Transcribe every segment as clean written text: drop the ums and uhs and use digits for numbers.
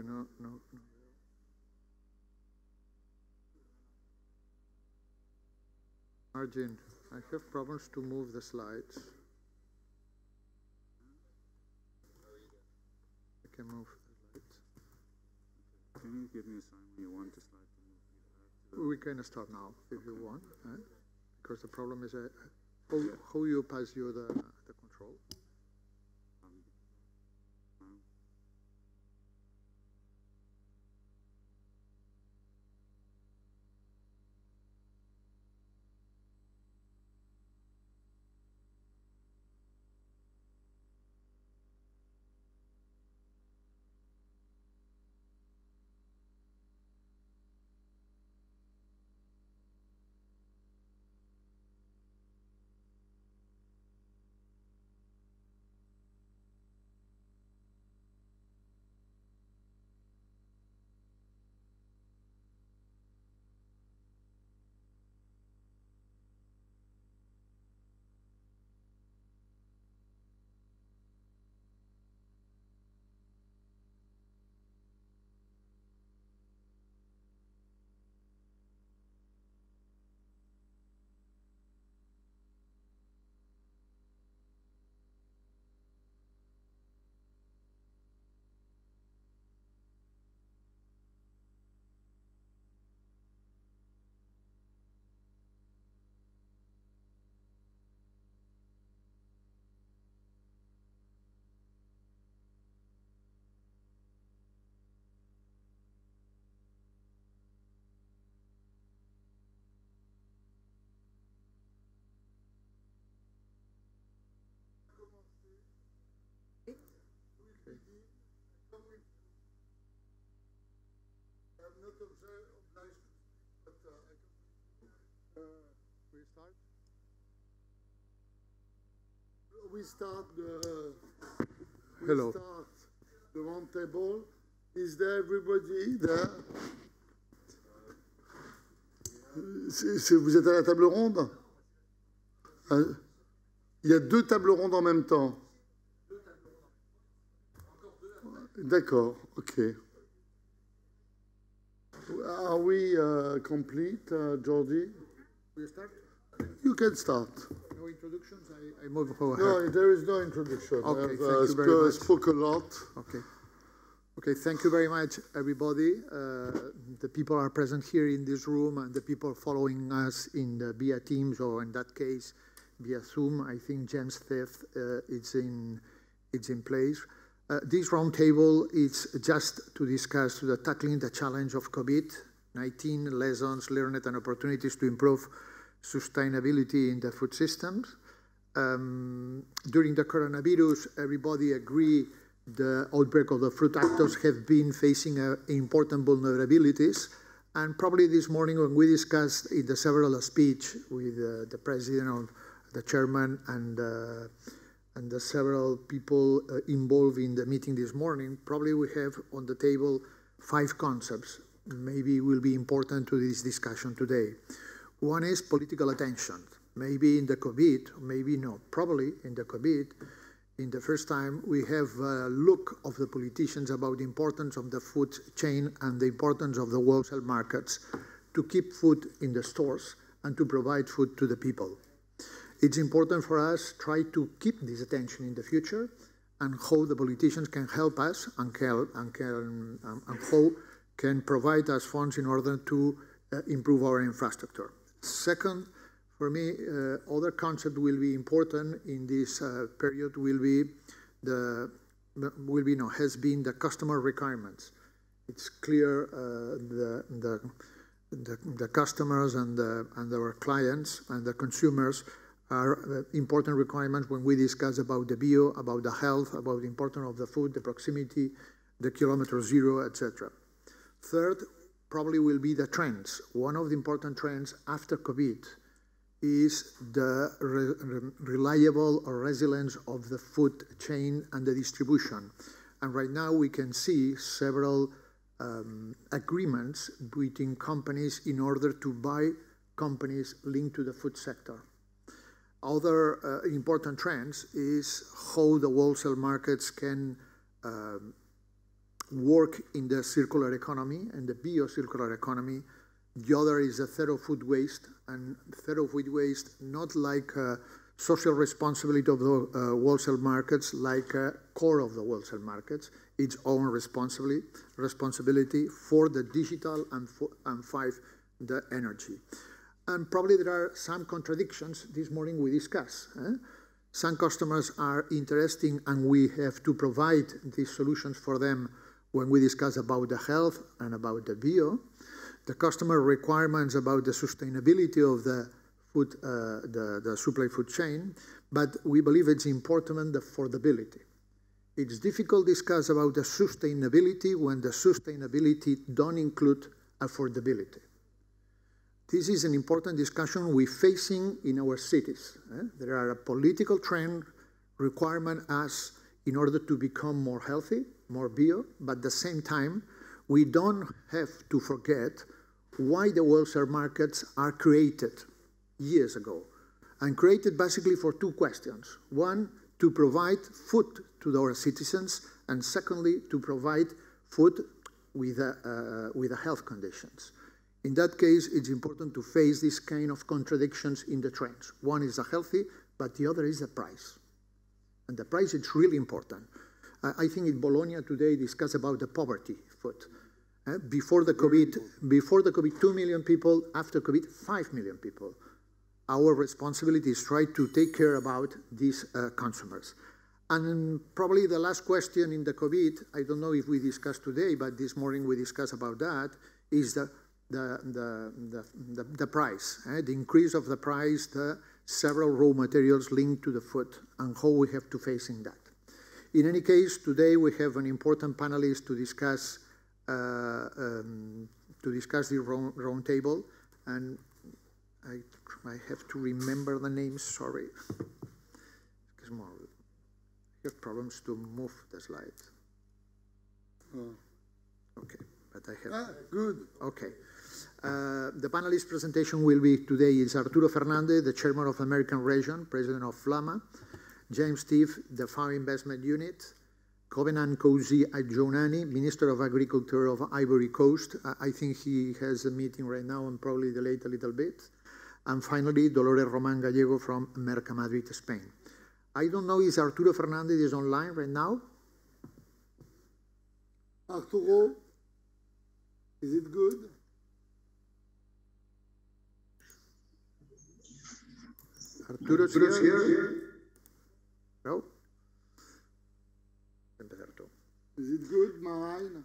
no. Arjun, I have problems to move the slides. I can move the slides. Can you give me a sign when you want the slide to move? We can start now if you want, because the problem is how you pass you the control. We start the Hello. The round table. Is there everybody there? Vous êtes à la table ronde? Il y a deux tables rondes en même temps. D'accord, ok. Are we complete, Jordi? We start? You can start. No introductions? I move forward. No, there is no introduction. Okay, I've thank you very much. spoke a lot. Okay. Okay, thank you very much, everybody. The people are present here in this room and the people following us via Teams or in that case, via Zoom. I think James Theft it's in place. This roundtable is just to discuss tackling the challenge of COVID-19, lessons learned and opportunities to improve sustainability in the food systems. During the coronavirus, everybody agreed the outbreak of the fruit actors have been facing important vulnerabilities. And probably this morning when we discussed in the several speech with the president, the chairman, and the several people involved in the meeting this morning, probably we have on the table 5 concepts maybe will be important to this discussion today. One is political attention. Maybe in the COVID, maybe not, probably in the COVID, in the first time we have a look of the politicians about the importance of the food chain and the importance of the wholesale markets to keep food in the stores and to provide food to the people. It's important for us to try to keep this attention in the future and how the politicians can help us and how can provide us funds in order to improve our infrastructure. Second, for me, other concept will be important in this period has been the customer requirements. It's clear the customers and our clients and the consumers are important requirements when we discuss about the bio, about the health, about the importance of the food, the proximity, the kilometer zero, etc. Third, probably will be the trends. One of the important trends after COVID is the reliable or resilience of the food chain and the distribution. And right now we can see several agreements between companies in order to buy companies linked to the food sector. Other important trends is how the wholesale markets can work in the circular economy and the bio-circular economy. The other is a third of food waste, and third of food waste not like social responsibility of the wholesale markets, like core of the wholesale markets, its own responsibility for the digital and five, the energy. And probably there are some contradictions this morning we discuss. Some customers are interesting and we have to provide these solutions for them when we discuss about the health and about the bio. The customer requirements about the sustainability of the food, the supply food chain, but we believe it's important the affordability. It's difficult to discuss about the sustainability when the sustainability don't include affordability. This is an important discussion we're facing in our cities. There are a political trend requirement us in order to become more healthy, more bio, but at the same time, we don't have to forget why the wholesale markets are created years ago, and created basically for two questions. One, to provide food to our citizens, and secondly, to provide food with the health conditions. In that case, it's important to face this kind of contradictions in the trends. One is the healthy, but the other is the price. And the price is really important. I think in Bologna today discussed about the poverty food. Before the COVID, 2 million people, after COVID, 5 million people. Our responsibility is try to take care about these consumers. And probably the last question in the COVID, I don't know if we discussed today, but this morning we discussed about that, is the price, the increase of the price, the several raw materials linked to the food, and how we have to face in that. In any case, today we have an important panelist to discuss the round table, and I have to remember the names. Sorry, because I have problems to move the slides. Okay, but I have. Good. Okay. The panelist presentation will be today is Arturo Fernandez, the chairman of the American region, president of FLAMA, James Steve, the Fao Investment Unit, Covenant Kozi Adjonani, Minister of Agriculture of Ivory Coast. I think he has a meeting right now and probably delayed a little bit. And finally, Dolores Roman Gallego from Melchimede, Spain. I don't know if Arturo Fernandez is online right now. Arturo, is it good? Arturo's here? No? Is it good, mine?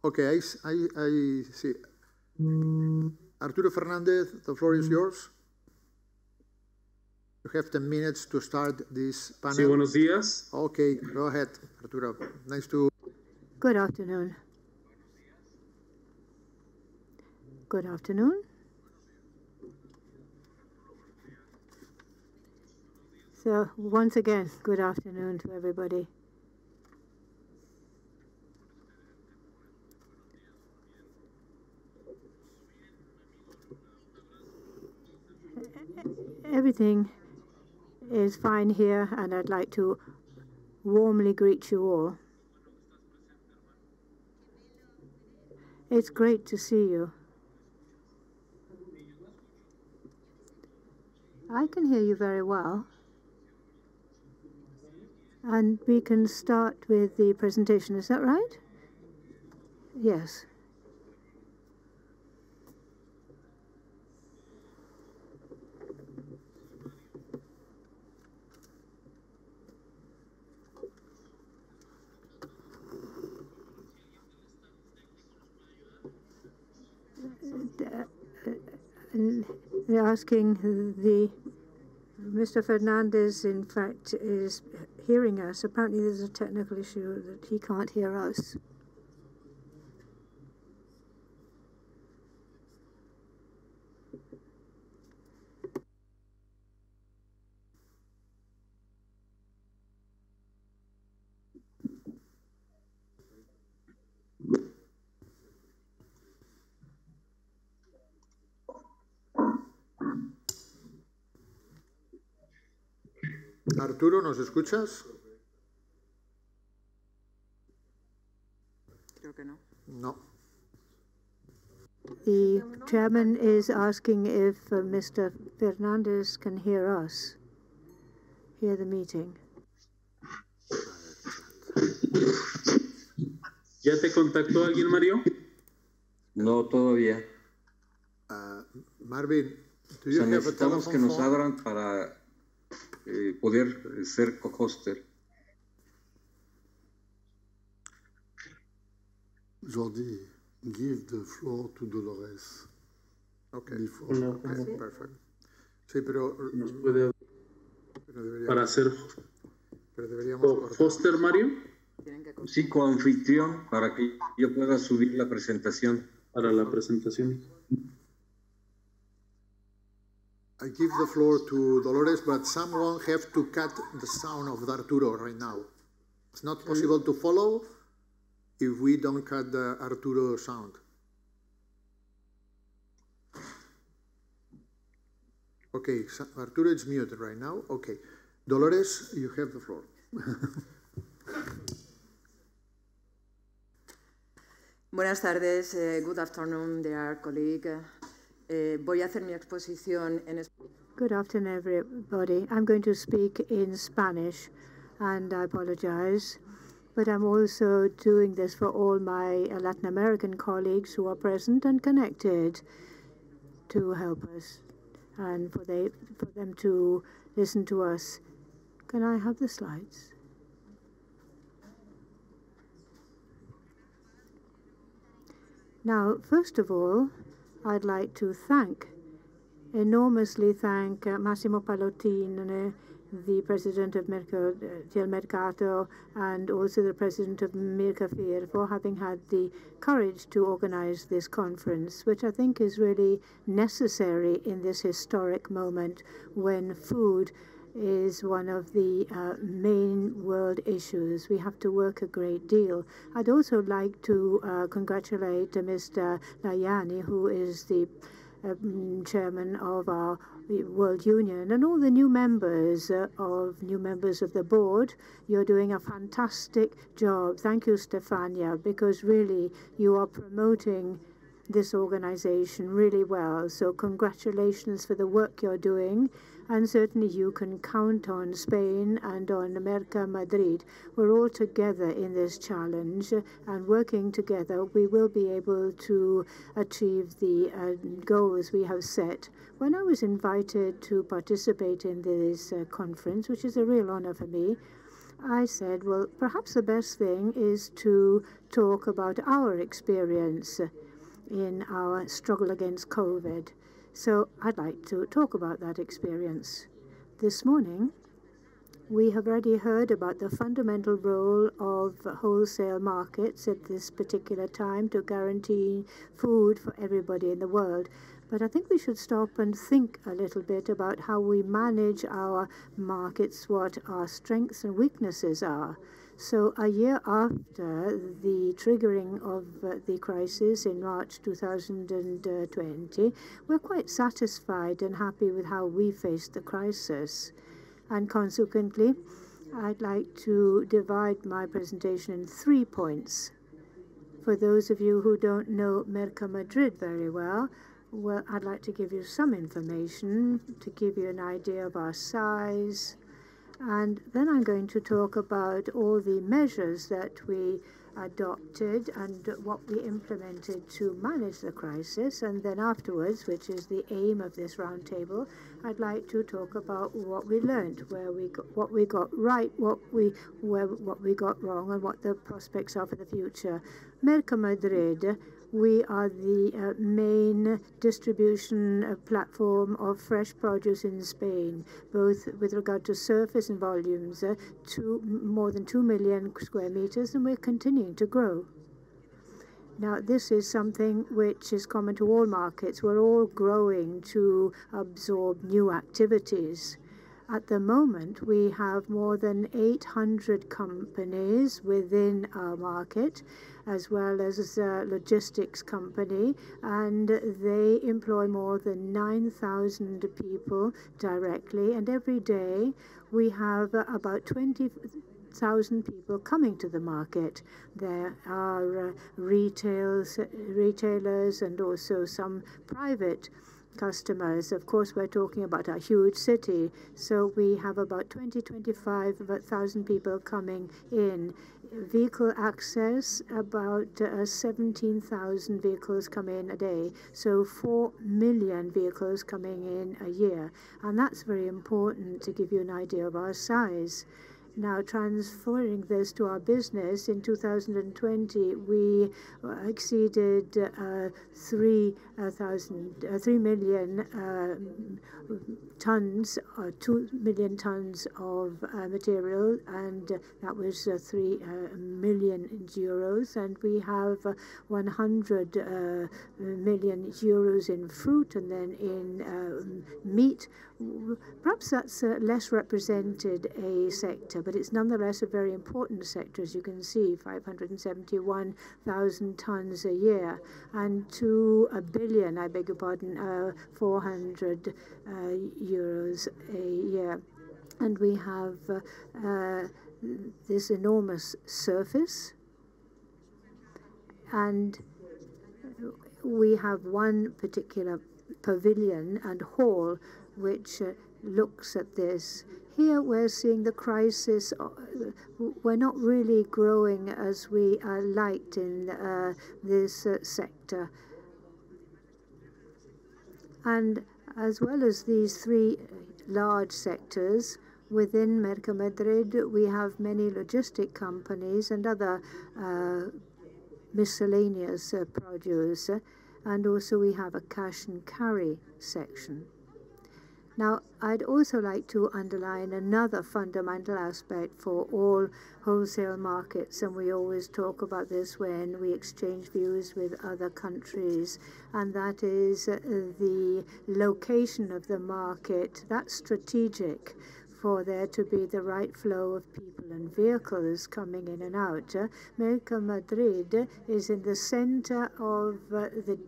Okay, I see. Arturo Fernandez, the floor is yours. You have 10 minutes to start this panel. Sí, buenos días. Okay, go ahead, Arturo. Nice to... Good afternoon. Good afternoon. So, once again, good afternoon to everybody. Everything is fine here, and I'd like to warmly greet you all. It's great to see you. I can hear you very well. And we can start with the presentation, is that right? Yes. They're asking Mr. Fernandez, in fact, is hearing us. Apparently there's a technical issue that he can't hear us. Arturo, ¿nos escuchas? Creo que no. No. The chairman is asking if Mr. Fernandez can hear us, hear the meeting. ¿Ya te contactó alguien, Mario? No, todavía. Marvin, do O you sea, have a necesitamos telephone que nos phone? abran para poder ser co-hoster. Jordi, give the floor to Dolores. Okay. Before. Okay, perfect. Sí, pero ¿Nos puede deberíamos, para ser cortar. hoster, Mario? Sí, coanfitrión, para que yo pueda subir la presentación. Para la presentación. I give the floor to Dolores, but someone have to cut the sound of Arturo right now. It's not possible to follow if we don't cut the Arturo sound. Okay, so Arturo is muted right now. Okay. Dolores, you have the floor. Buenas tardes, good afternoon, dear colleague. Voy a hacer mi exposición en español. Good afternoon, everybody. I'm going to speak in Spanish, and I apologize, but I'm also doing this for all my Latin American colleagues who are present and connected to help us, and for them to listen to us. Can I have the slides? Now, first of all, I'd like to enormously thank Massimo Pallottini, the president of del Mercato, and also the president of Mercafir, for having had the courage to organize this conference, which I think is really necessary in this historic moment when food is one of the main world issues. We have to work a great deal. I'd also like to congratulate Mr. Layani, who is the chairman of our World Union, and all the new members of the board. You're doing a fantastic job. Thank you, Stefania, because really you are promoting this organization really well. So congratulations for the work you're doing, and certainly you can count on Spain and on Merca Madrid. We're all together in this challenge, and working together we will be able to achieve the goals we have set. When I was invited to participate in this conference, which is a real honor for me, I said, well, perhaps the best thing is to talk about our experience in our struggle against COVID. So I'd like to talk about that experience. This morning, we have already heard about the fundamental role of wholesale markets at this particular time to guarantee food for everybody in the world. But I think we should stop and think a little bit about how we manage our markets, what our strengths and weaknesses are. So a year after the triggering of the crisis in March 2020, we're quite satisfied and happy with how we faced the crisis. And consequently, I'd like to divide my presentation in 3 points. For those of you who don't know Merca Madrid very well, I'd like to give you some information to give you an idea of our size. And then I'm going to talk about all the measures that we adopted and what we implemented to manage the crisis. And then afterwards, which is the aim of this roundtable, I'd like to talk about what we learned, what we got right, what we got wrong, and what the prospects are for the future. Merca Madrid. We are the main distribution platform of fresh produce in Spain, both with regard to surface and volumes, more than 2 million square meters, and we're continuing to grow. Now, this is something which is common to all markets. We're all growing to absorb new activities. At the moment, we have more than 800 companies within our market, as well as a logistics company, and they employ more than 9,000 people directly, and every day we have about 20,000 people coming to the market. There are retailers and also some private customers. Of course, we're talking about a huge city, so we have about 25,000 people coming in. Vehicle access, about 17,000 vehicles come in a day, so 4 million vehicles coming in a year. And that's very important to give you an idea of our size. Now, transferring this to our business, in 2020, we exceeded 3 million tons, 2 million tons of material, and that was 3 million euros. And we have 100 million euros in fruit, and then in meat. Perhaps that's less represented a sector, but it's nonetheless a very important sector, as you can see, 571,000 tons a year, and to a billion, 400 euros a year. And we have this enormous surface, and we have one particular pavilion and hall which looks at this. Here we're seeing the crisis. We're not really growing as we liked in this sector. And as well as these three large sectors, within Mercamedrid, we have many logistic companies and other miscellaneous produce, and also we have a cash and carry section. Now, I'd also like to underline another fundamental aspect for all wholesale markets, and we always talk about this when we exchange views with other countries, and that is the location of the market. That's strategic for there to be the right flow of people and vehicles coming in and out. Mercamedrid is in the center of the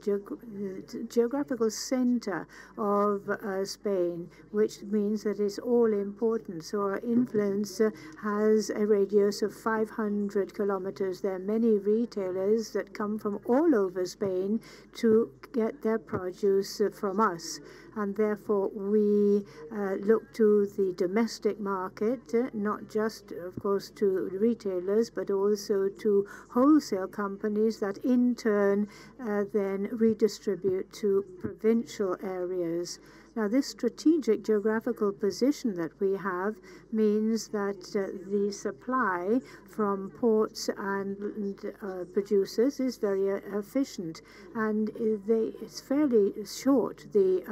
geographical center of Spain, which means that it's all important. So our influence has a radius of 500 kilometers. There are many retailers that come from all over Spain to get their produce from us. And therefore, we look to the domestic market, not just, of course, to retailers, but also to wholesale companies that in turn then redistribute to provincial areas. Now, this strategic geographical position that we have means that the supply from ports and producers is very efficient, and it's fairly short, the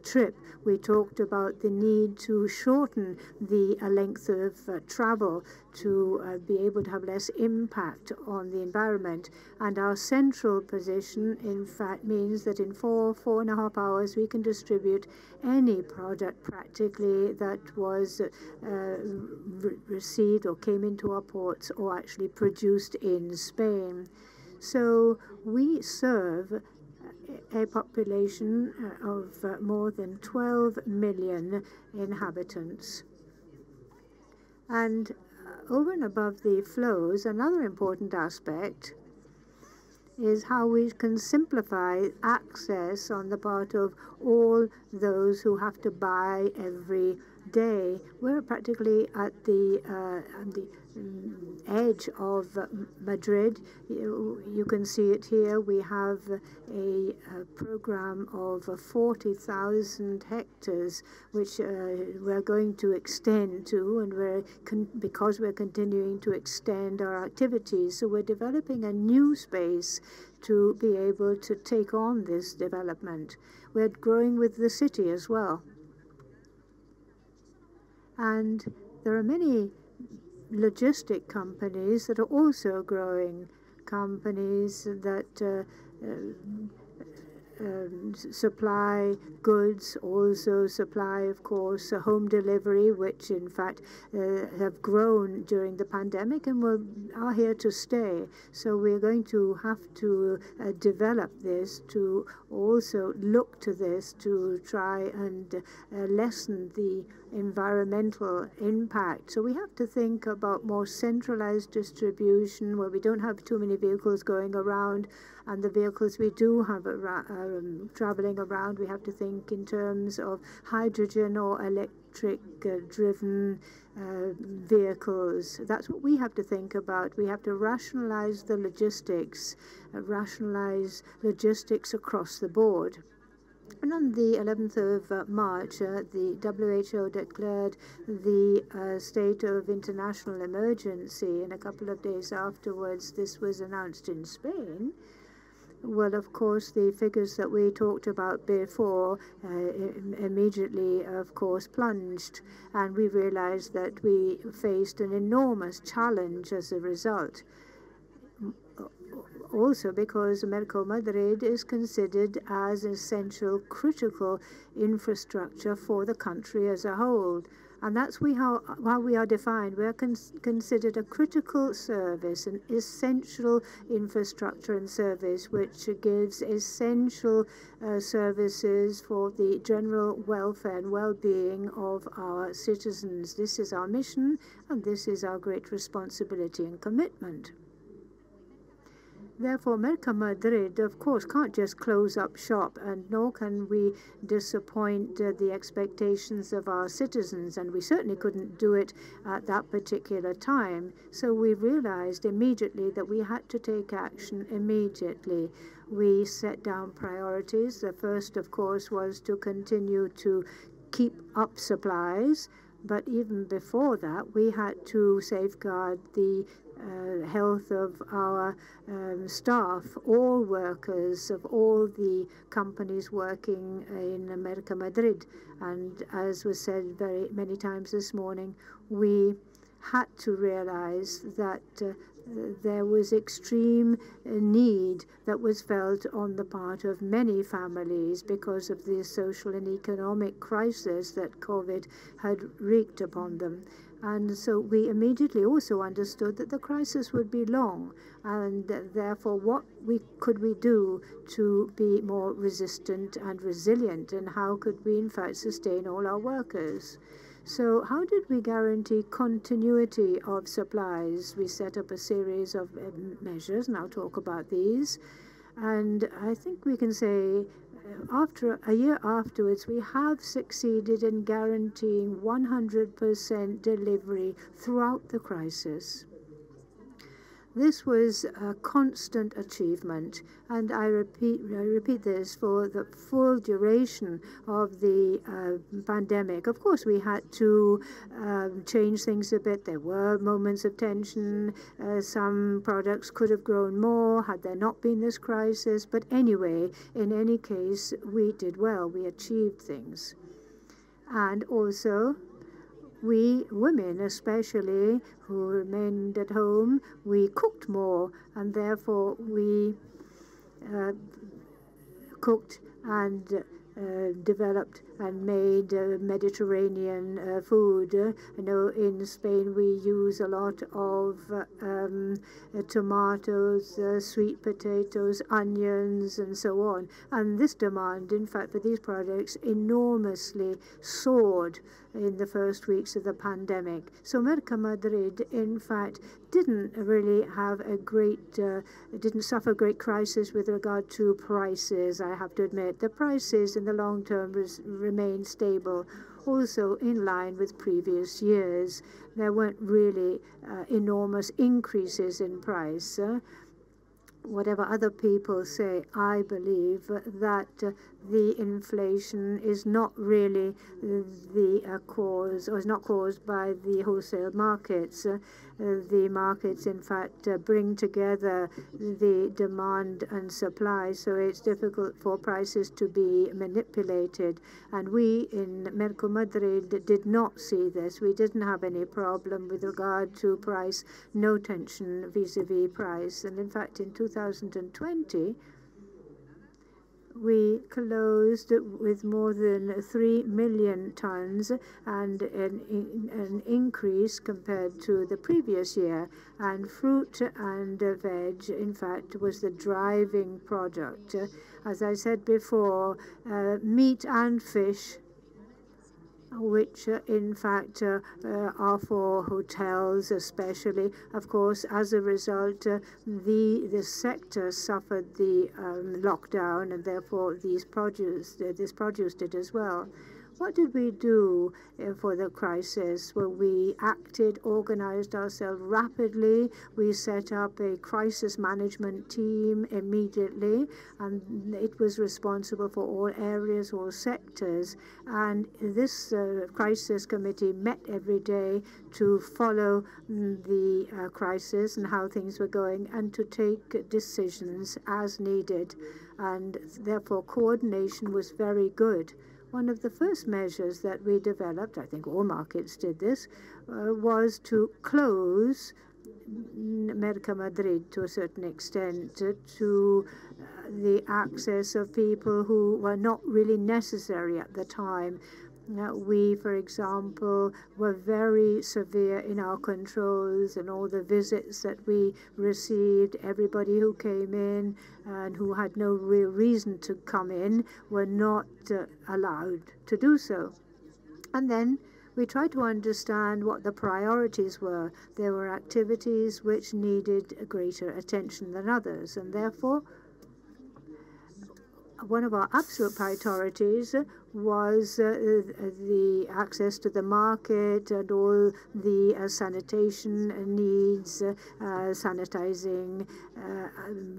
trip. We talked about the need to shorten the length of travel to be able to have less impact on the environment. And our central position, in fact, means that in 4.5 hours, we can distribute any product practically that was received or came into our ports or actually produced in Spain. So we serve a population of more than 12 million inhabitants. And over and above the flows, another important aspect is how we can simplify access on the part of all those who have to buy every day. We're practically at the edge of Madrid. You can see it here. We have a program of 40,000 hectares, which we're going to extend to, and because we're continuing to extend our activities. So we're developing a new space to be able to take on this development. We're growing with the city as well. And there are many logistic companies that are also growing, companies that supply goods, also supply, of course, home delivery, which in fact have grown during the pandemic and are here to stay. So we're going to have to develop this, to also look to this, to try and lessen the environmental impact. So we have to think about more centralized distribution where we don't have too many vehicles going around, and the vehicles we do have traveling around, we have to think in terms of hydrogen or electric driven vehicles. That's what we have to think about. We have to rationalize the logistics, rationalize logistics across the board. And on the 11th of March, the WHO declared the state of international emergency, and a couple of days afterwards this was announced in Spain. Well, of course, the figures that we talked about before immediately, of course, plunged, and we realized that we faced an enormous challenge as a result. Also because Melchimede is considered as essential, critical infrastructure for the country as a whole. And that's how we are defined. We are considered a critical service, an essential infrastructure and service, which gives essential services for the general welfare and well-being of our citizens. This is our mission, and this is our great responsibility and commitment. Therefore, Melchimede, of course, can't just close up shop, and nor can we disappoint the expectations of our citizens, and we certainly couldn't do it at that particular time. So we realized immediately that we had to take action immediately. We set down priorities. The first, of course, was to continue to keep up supplies, but even before that, we had to safeguard the health of our staff, all workers of all the companies working in Melchimede. And as was said very many times this morning, we had to realize that there was extreme need that was felt on the part of many families because of the social and economic crisis that COVID had wreaked upon them. And so we immediately also understood that the crisis would be long, and therefore what could we do to be more resistant and resilient, and how could we in fact sustain all our workers? So how did we guarantee continuity of supplies? We set up a series of measures, and I'll talk about these. And I think we can say after a year afterwards, we have succeeded in guaranteeing 100% delivery throughout the crisis. This was a constant achievement, and I repeat this for the full duration of the pandemic. Of course, we had to change things a bit. There were moments of tension. Some products could have grown more had there not been this crisis. But anyway, in any case, we did well. We achieved things. And also, we women especially who remained at home, we cooked more, and therefore we cooked and developed and made Mediterranean food. I know in Spain we use a lot of tomatoes, sweet potatoes, onions, and so on. And this demand, in fact, for these products enormously soared in the first weeks of the pandemic. So Melchimede, in fact, didn't really have a great, didn't suffer a great crisis with regard to prices, I have to admit. The prices in the long term remained stable, also in line with previous years. There weren't really enormous increases in price. Whatever other people say, I believe that the inflation is not really the cause, or is not caused by the wholesale markets. The markets, in fact, bring together the demand and supply, so it's difficult for prices to be manipulated. And we in Melchimede did not see this. We didn't have any problem with regard to price, no tension vis-a-vis price. And in fact, in 2020, we closed with more than 3 million tons and an increase compared to the previous year. And fruit and veg, in fact, was the driving product. As I said before, meat and fish, which in fact are for hotels especially. Of course, as a result, the sector suffered the lockdown, and therefore this produce did as well. What did we do for the crisis? Well, we acted, organized ourselves rapidly. We set up a crisis management team immediately, and it was responsible for all areas, all sectors. And this crisis committee met every day to follow the crisis and how things were going and to take decisions as needed. And therefore, coordination was very good. One of the first measures that we developed, I think all markets did this, was to close Mercamedrid to a certain extent to the access of people who were not really necessary at the time. We, for example, were very severe in our controls and all the visits that we received. Everybody who came in and who had no real reason to come in were not allowed to do so. And then we tried to understand what the priorities were. There were activities which needed greater attention than others, and therefore one of our absolute priorities was the access to the market and all the sanitation needs, sanitizing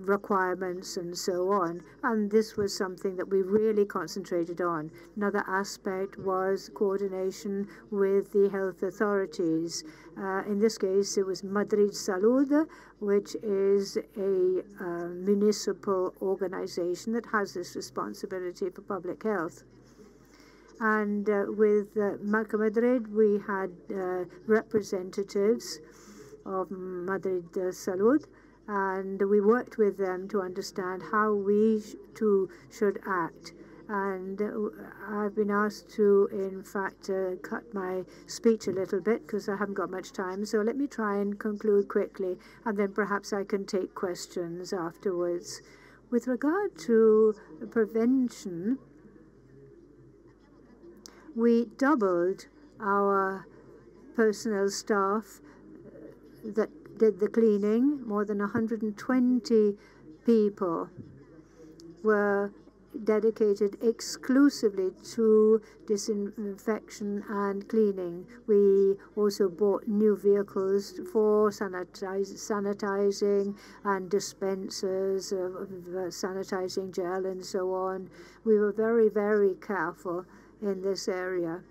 requirements, and so on. And this was something that we really concentrated on. Another aspect was coordination with the health authorities. In this case, it was Madrid Salud, which is a municipal organization that has this responsibility for public health. And with Mercamedrid, we had representatives of Madrid Salud, and we worked with them to understand how we too should act. And I've been asked to, in fact, cut my speech a little bit because I haven't got much time. So let me try and conclude quickly, and then perhaps I can take questions afterwards. With regard to prevention, we doubled our personnel staff that did the cleaning. More than 120 people were dedicated exclusively to disinfection and cleaning. We also bought new vehicles for sanitizing and dispensers of sanitizing gel and so on. We were very, very careful in this area.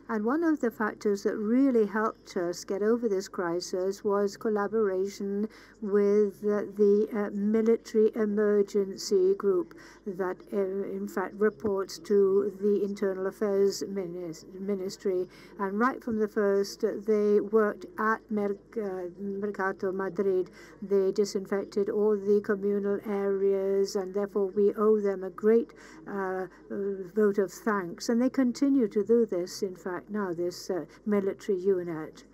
And one of the factors that really helped us get over this crisis was collaboration with the military emergency group that, in fact, reports to the Internal Affairs Ministry. And right from the first, they worked at Mercado Madrid. They disinfected all the communal areas, and therefore we owe them a great vote of thanks. And they continue to do this, in fact, now, this military unit.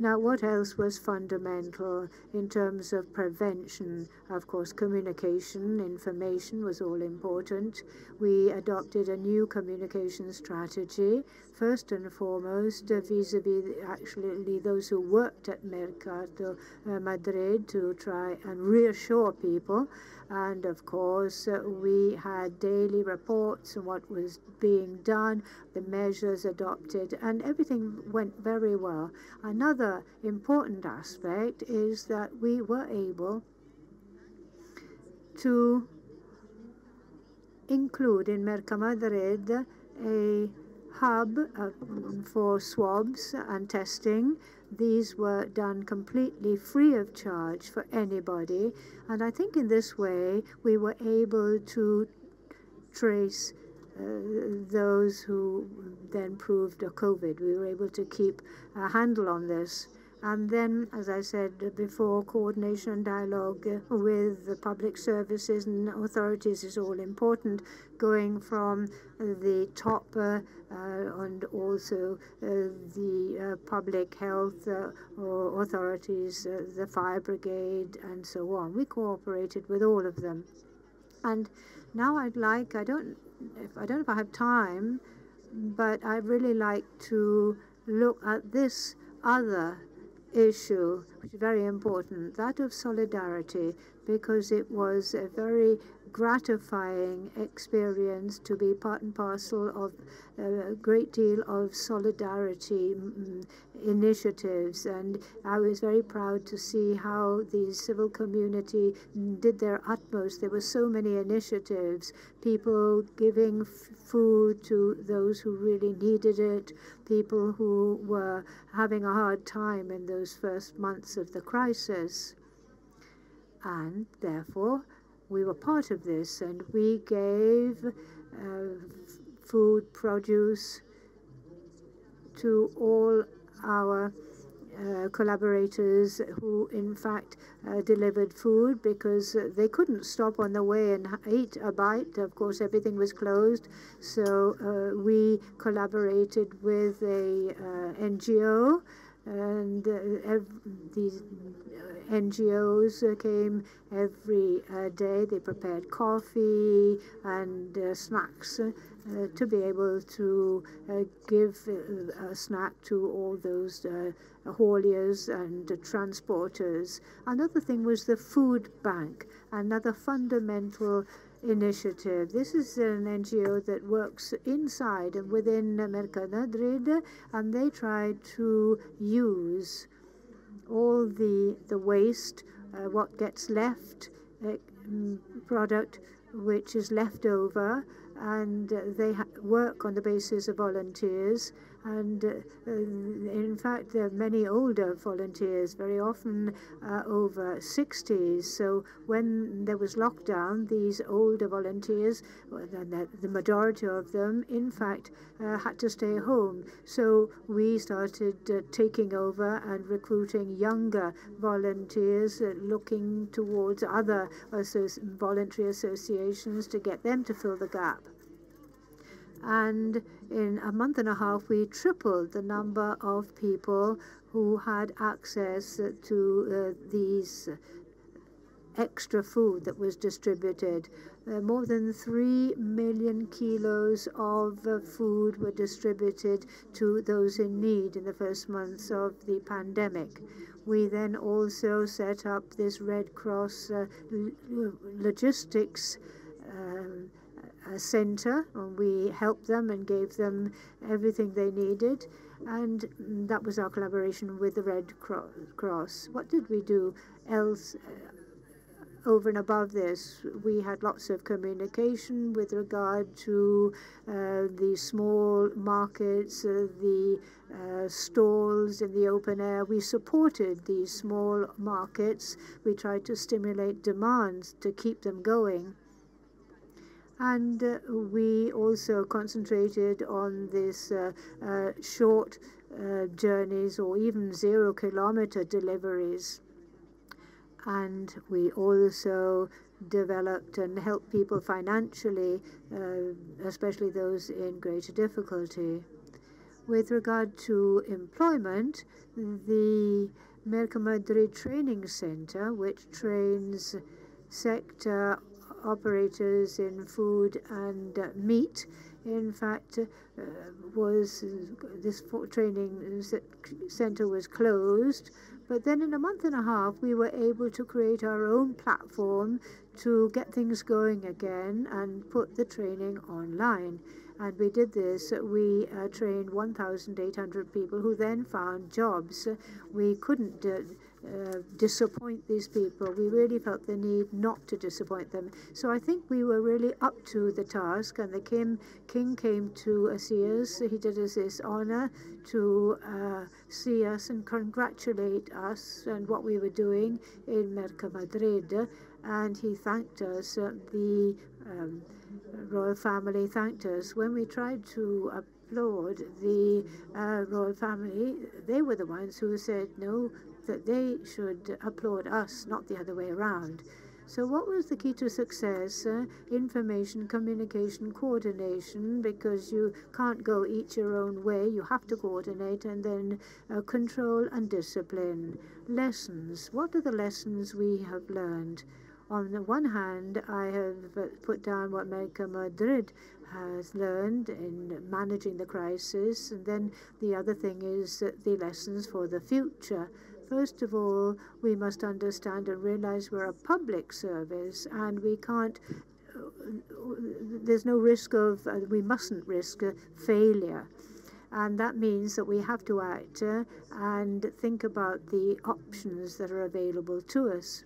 Now, what else was fundamental in terms of prevention? Of course, communication, information was all important. We adopted a new communication strategy, first and foremost, vis-a-vis actually those who worked at Mercado Madrid, to try and reassure people. And of course, we had daily reports on what was being done, the measures adopted, and everything went very well. Another important aspect is that we were able to include in Mercamadrid a hub for swabs and testing. These were done completely free of charge for anybody, and I think in this way we were able to trace those who then proved COVID. We were able to keep a handle on this. And then, as I said before, coordination and dialogue with the public services and authorities is all important, going from the top and also the public health authorities, the fire brigade, and so on. We cooperated with all of them. And now I don't know if I have time, but I'd really like to look at this other issue, which is very important, that of solidarity, because it was a very gratifying experience to be part and parcel of a great deal of solidarity initiatives. And I was very proud to see how the civil community did their utmost. There were so many initiatives, people giving food to those who really needed it, people who were having a hard time in those first months of the crisis. And therefore, we were part of this, and we gave food, produce to all our collaborators who, in fact, delivered food because they couldn't stop on the way and eat a bite. Of course, everything was closed. So we collaborated with a NGO, and these NGOs came every day. They prepared coffee and snacks to be able to give a snack to all those hauliers and transporters. Another thing was the food bank, another fundamental initiative. This is an NGO that works inside and within Mercadrid, and they try to use all the waste, what gets left, product which is left over, and they work on the basis of volunteers. And in fact, there are many older volunteers, very often over 60s. So when there was lockdown, these older volunteers, the majority of them, in fact, had to stay home. So we started taking over and recruiting younger volunteers, looking towards other voluntary associations to get them to fill the gap. And in a month and a half, we tripled the number of people who had access to these extra food that was distributed. More than 3 million kilos of food were distributed to those in need in the first months of the pandemic. We then also set up this Red Cross logistics center, and we helped them and gave them everything they needed, and that was our collaboration with the Red Cross. What did we do else over and above this? We had lots of communication with regard to the small markets, the stalls in the open air. We supported these small markets. We tried to stimulate demand to keep them going. And we also concentrated on this short journeys or even 0-kilometer deliveries. And we also developed and helped people financially, especially those in greater difficulty. With regard to employment, the Merchimede Training Center, which trains sector operators in food and meat, in fact, this training center was closed. But then in a month and a half, we were able to create our own platform to get things going again and put the training online. And we did this. We trained 1,800 people who then found jobs. We couldn't disappoint these people. We really felt the need not to disappoint them. So I think we were really up to the task, and the king came to see us. He did us this honor to see us and congratulate us and what we were doing in Mercadrid, and he thanked us. The royal family thanked us. When we tried to applaud the royal family. They were the ones who said no, that they should applaud us, not the other way around. So what was the key to success? Information, communication, coordination, because you can't go each your own way. You have to coordinate, and then control and discipline. Lessons. What are the lessons we have learned? On the one hand, I have put down what Melchimede has learned in managing the crisis, and then the other thing is the lessons for the future. First of all, we must understand and realize we're a public service, and we can't, there's no risk of, we mustn't risk failure. And that means that we have to act and think about the options that are available to us.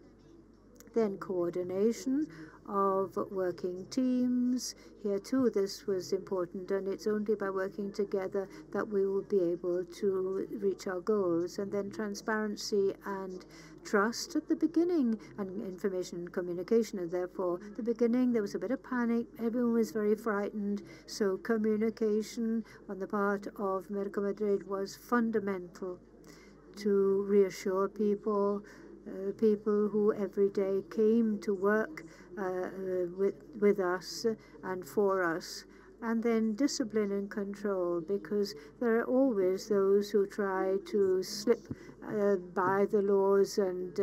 Then coordination of working teams. Here too, this was important, and it's only by working together that we will be able to reach our goals. And then transparency and trust at the beginning, and information and communication. And therefore, at the beginning, there was a bit of panic. Everyone was very frightened. So communication on the part of Melchimede was fundamental to reassure people, people who every day came to work with us and for us. And then discipline and control, because there are always those who try to slip by the laws and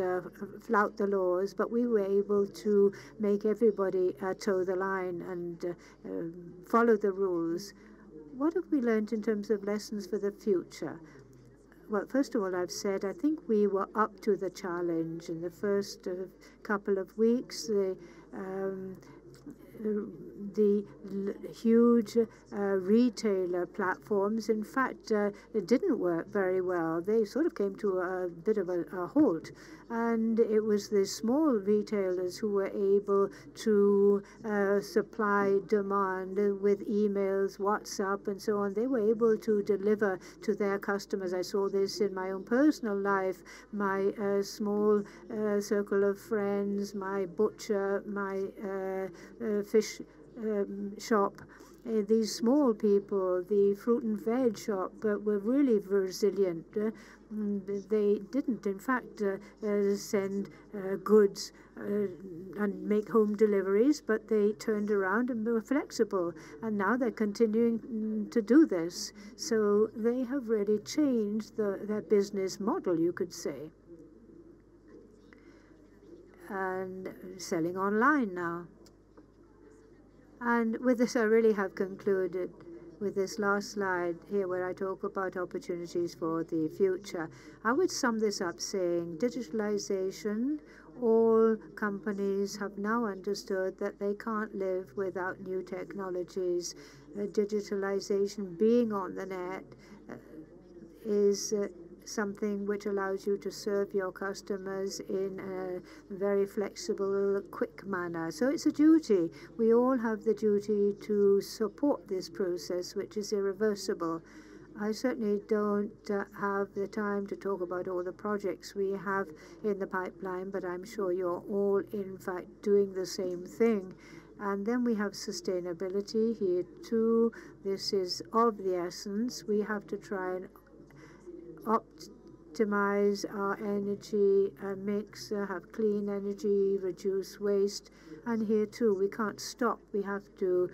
flout the laws, but we were able to make everybody toe the line and follow the rules. What have we learned in terms of lessons for the future? Well, first of all, I've said I think we were up to the challenge. In the first couple of weeks, the huge retailer platforms, in fact, it didn't work very well. They sort of came to a bit of a halt. And it was the small retailers who were able to supply demand with emails, WhatsApp, and so on. They were able to deliver to their customers. I saw this in my own personal life, my small circle of friends, my butcher, my fish shop. These small people, the fruit and veg shop, were really resilient. They didn't, in fact, send goods and make home deliveries, but they turned around and were flexible. And now they're continuing to do this. So they have really changed their business model, you could say. And selling online now. And with this, I really have concluded with this last slide here where I talk about opportunities for the future. I would sum this up saying digitalization, all companies have now understood that they can't live without new technologies. Digitalization, being on the net, is something which allows you to serve your customers in a very flexible, quick manner. So it's a duty. We all have the duty to support this process, which is irreversible. I certainly don't have the time to talk about all the projects we have in the pipeline, but I'm sure you're all, in fact, doing the same thing. And then we have sustainability here too. This is of the essence. We have to try and optimize our energy mix, have clean energy, reduce waste. And here too, we can't stop. We have to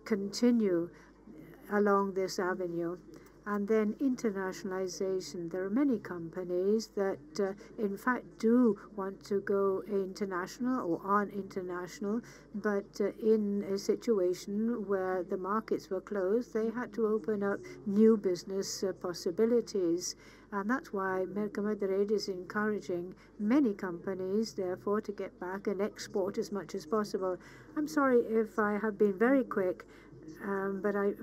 continue along this avenue. And then internationalization. There are many companies that, in fact, do want to go international or are international, but in a situation where the markets were closed, they had to open up new business possibilities. And that's why Melchimede is encouraging many companies, therefore, to get back and export as much as possible. I'm sorry if I have been very quick. But I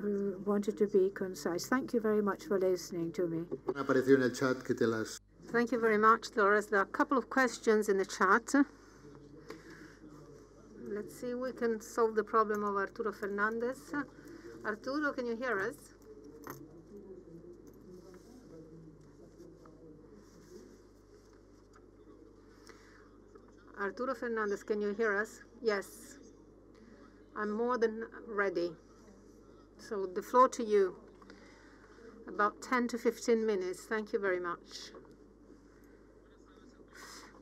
wanted to be concise. Thank you very much for listening to me. Thank you very much, Florence. There are a couple of questions in the chat. Let's see if we can solve the problem of Arturo Fernandez. Arturo, can you hear us? Arturo Fernandez, can you hear us? Yes. I'm more than ready So the floor to you. About 10 to 15 minutes. Thank you very much.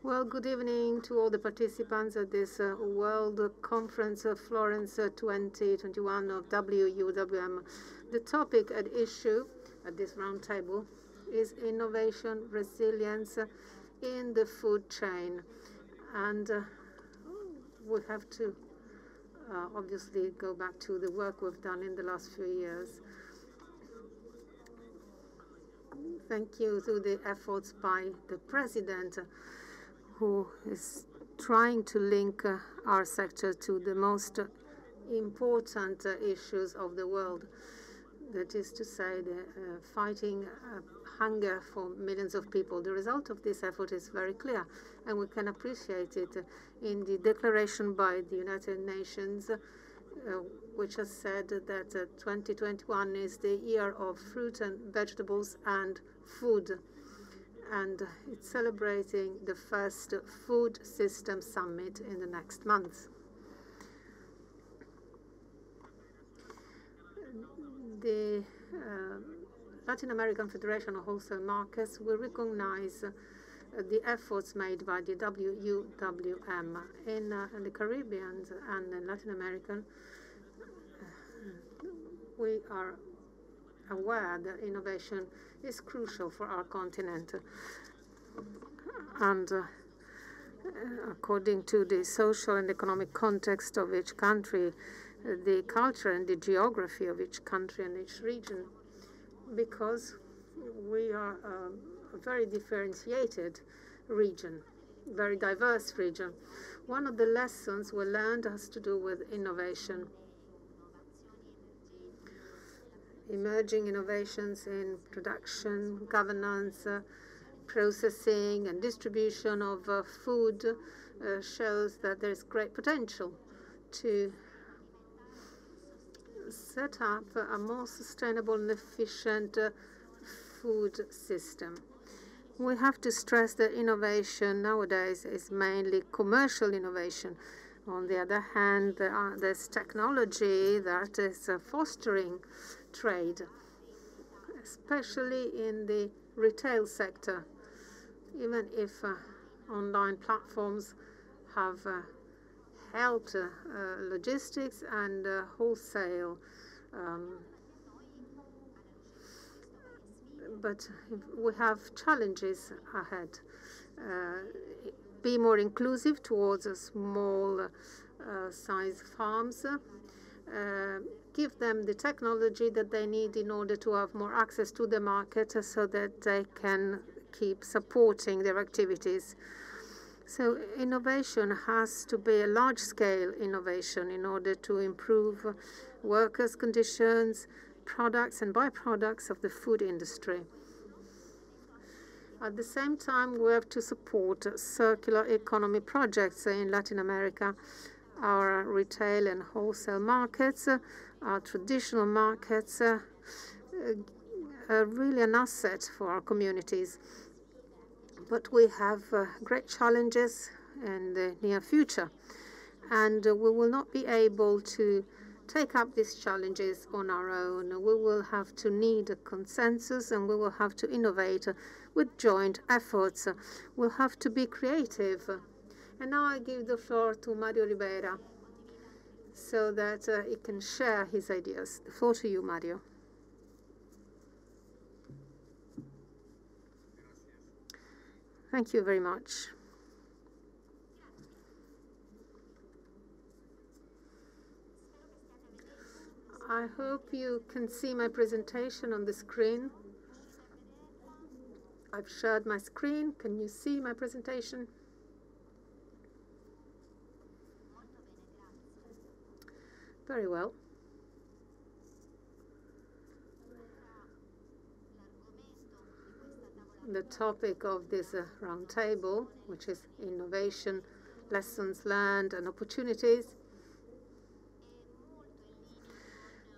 Well, good evening to all the participants at this World Conference of Florence 2021 of WUWM. The topic at issue at this roundtable is innovation, resilience in the food chain. And we have to obviously go back to the work we've done in the last few years. Thank you to the efforts by the President, who is trying to link our sector to the most important issues of the world. That is to say, the fighting hunger for millions of people. The result of this effort is very clear, and we can appreciate it in the declaration by the United Nations, which has said that 2021 is the year of fruit and vegetables and food. And it's celebrating the first Food System Summit in the next month. The Latin American Federation of Wholesale Markets will recognize the efforts made by the WUWM in the Caribbean and in Latin American. We are aware that innovation is crucial for our continent. And according to the social and economic context of each country, the culture and the geography of each country and each region, because we are a very differentiated region, very diverse region. One of the lessons we learned has to do with innovation. Emerging innovations in production, governance, processing and distribution of food shows that there is great potential to set up a more sustainable and efficient food system. We have to stress that innovation nowadays is mainly commercial innovation. On the other hand, there's technology that is fostering trade, especially in the retail sector, even if online platforms have helped logistics and wholesale. But we have challenges ahead. Be more inclusive towards small size farms. Give them the technology that they need in order to have more access to the market so that they can keep supporting their activities. So innovation has to be a large-scale innovation in order to improve workers' conditions, products and byproducts of the food industry. At the same time, we have to support circular economy projects in Latin America. Our retail and wholesale markets, our traditional markets, are really an asset for our communities. But we have great challenges in the near future, and we will not be able to take up these challenges on our own. We will have to need a consensus, and we will have to innovate with joint efforts. We'll have to be creative. And now I give the floor to Mario Rivera so that he can share his ideas. The floor to you, Mario. Thank you very much. I hope you can see my presentation on the screen. I've shared my screen. Can you see my presentation? Very well. The topic of this roundtable, which is innovation, lessons learned and opportunities,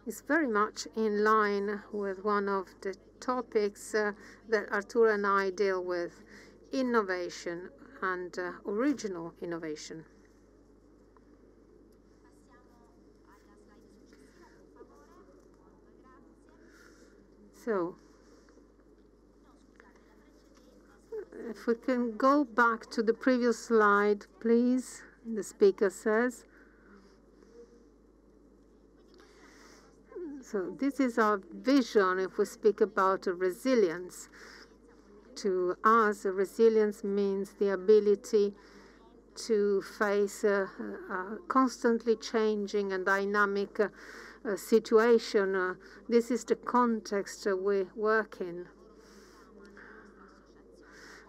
is very much in line with one of the topics that Arturo and I deal with, innovation and original innovation. So, if we can go back to the previous slide, please, the speaker says. So this is our vision if we speak about resilience. To us, resilience means the ability to face a constantly changing and dynamic situation. This is the context we work in.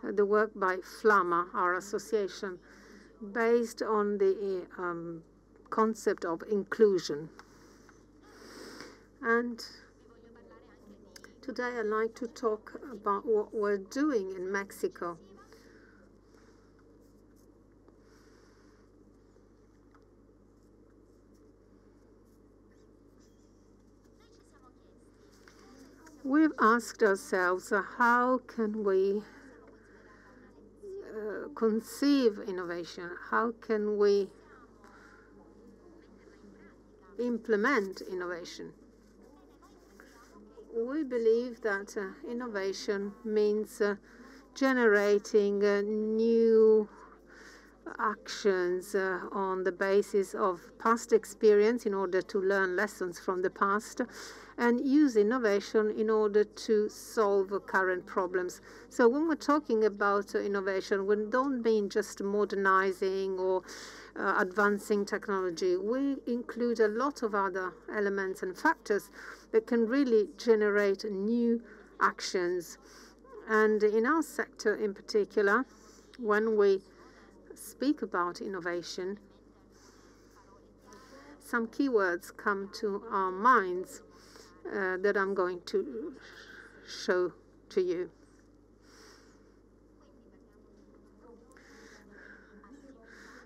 The work by FLAMA, our association, based on the concept of inclusion. And today I'd like to talk about what we're doing in Mexico. We've asked ourselves, how can we conceive innovation? How can we implement innovation? We believe that innovation means generating new actions on the basis of past experience in order to learn lessons from the past, and use innovation in order to solve current problems. So when we're talking about innovation, we don't mean just modernizing or advancing technology. We include a lot of other elements and factors that can really generate new actions. And in our sector in particular, when we speak about innovation, some keywords come to our minds that I'm going to show to you.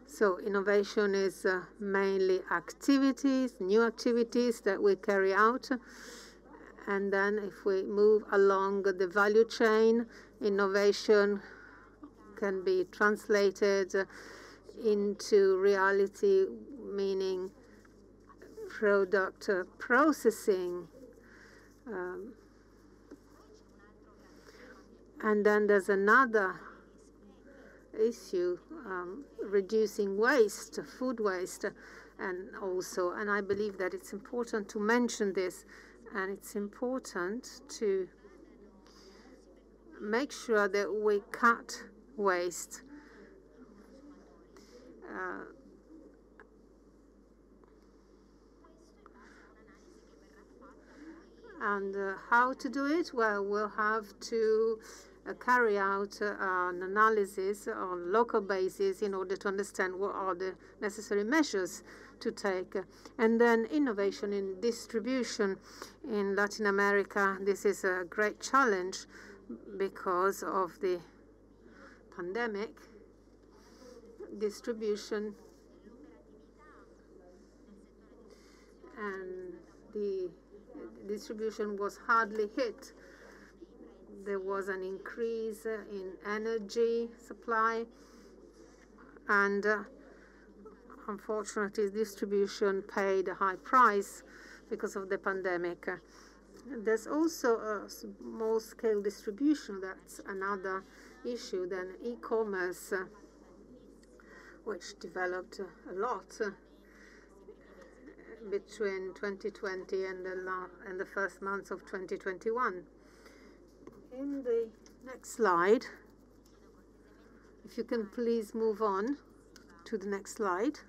So innovation is mainly activities, new activities that we carry out. And then if we move along the value chain, innovation can be translated into reality, meaning product processing. And then there's another issue, reducing waste, food waste, and I believe that it's important to mention this, and it's important to make sure that we cut waste. And how to do it? Well, we'll have to carry out an analysis on local basis in order to understand what are the necessary measures to take. And then innovation in distribution. In Latin America, this is a great challenge because of the pandemic. Distribution and the distribution was hardly hit. There was an increase in energy supply, and unfortunately, distribution paid a high price because of the pandemic. There's also a small-scale distribution. That's another issue. Then e-commerce, which developed a lot between 2020 and the first months of 2021. In the next slide, if you can please move on to the next slide.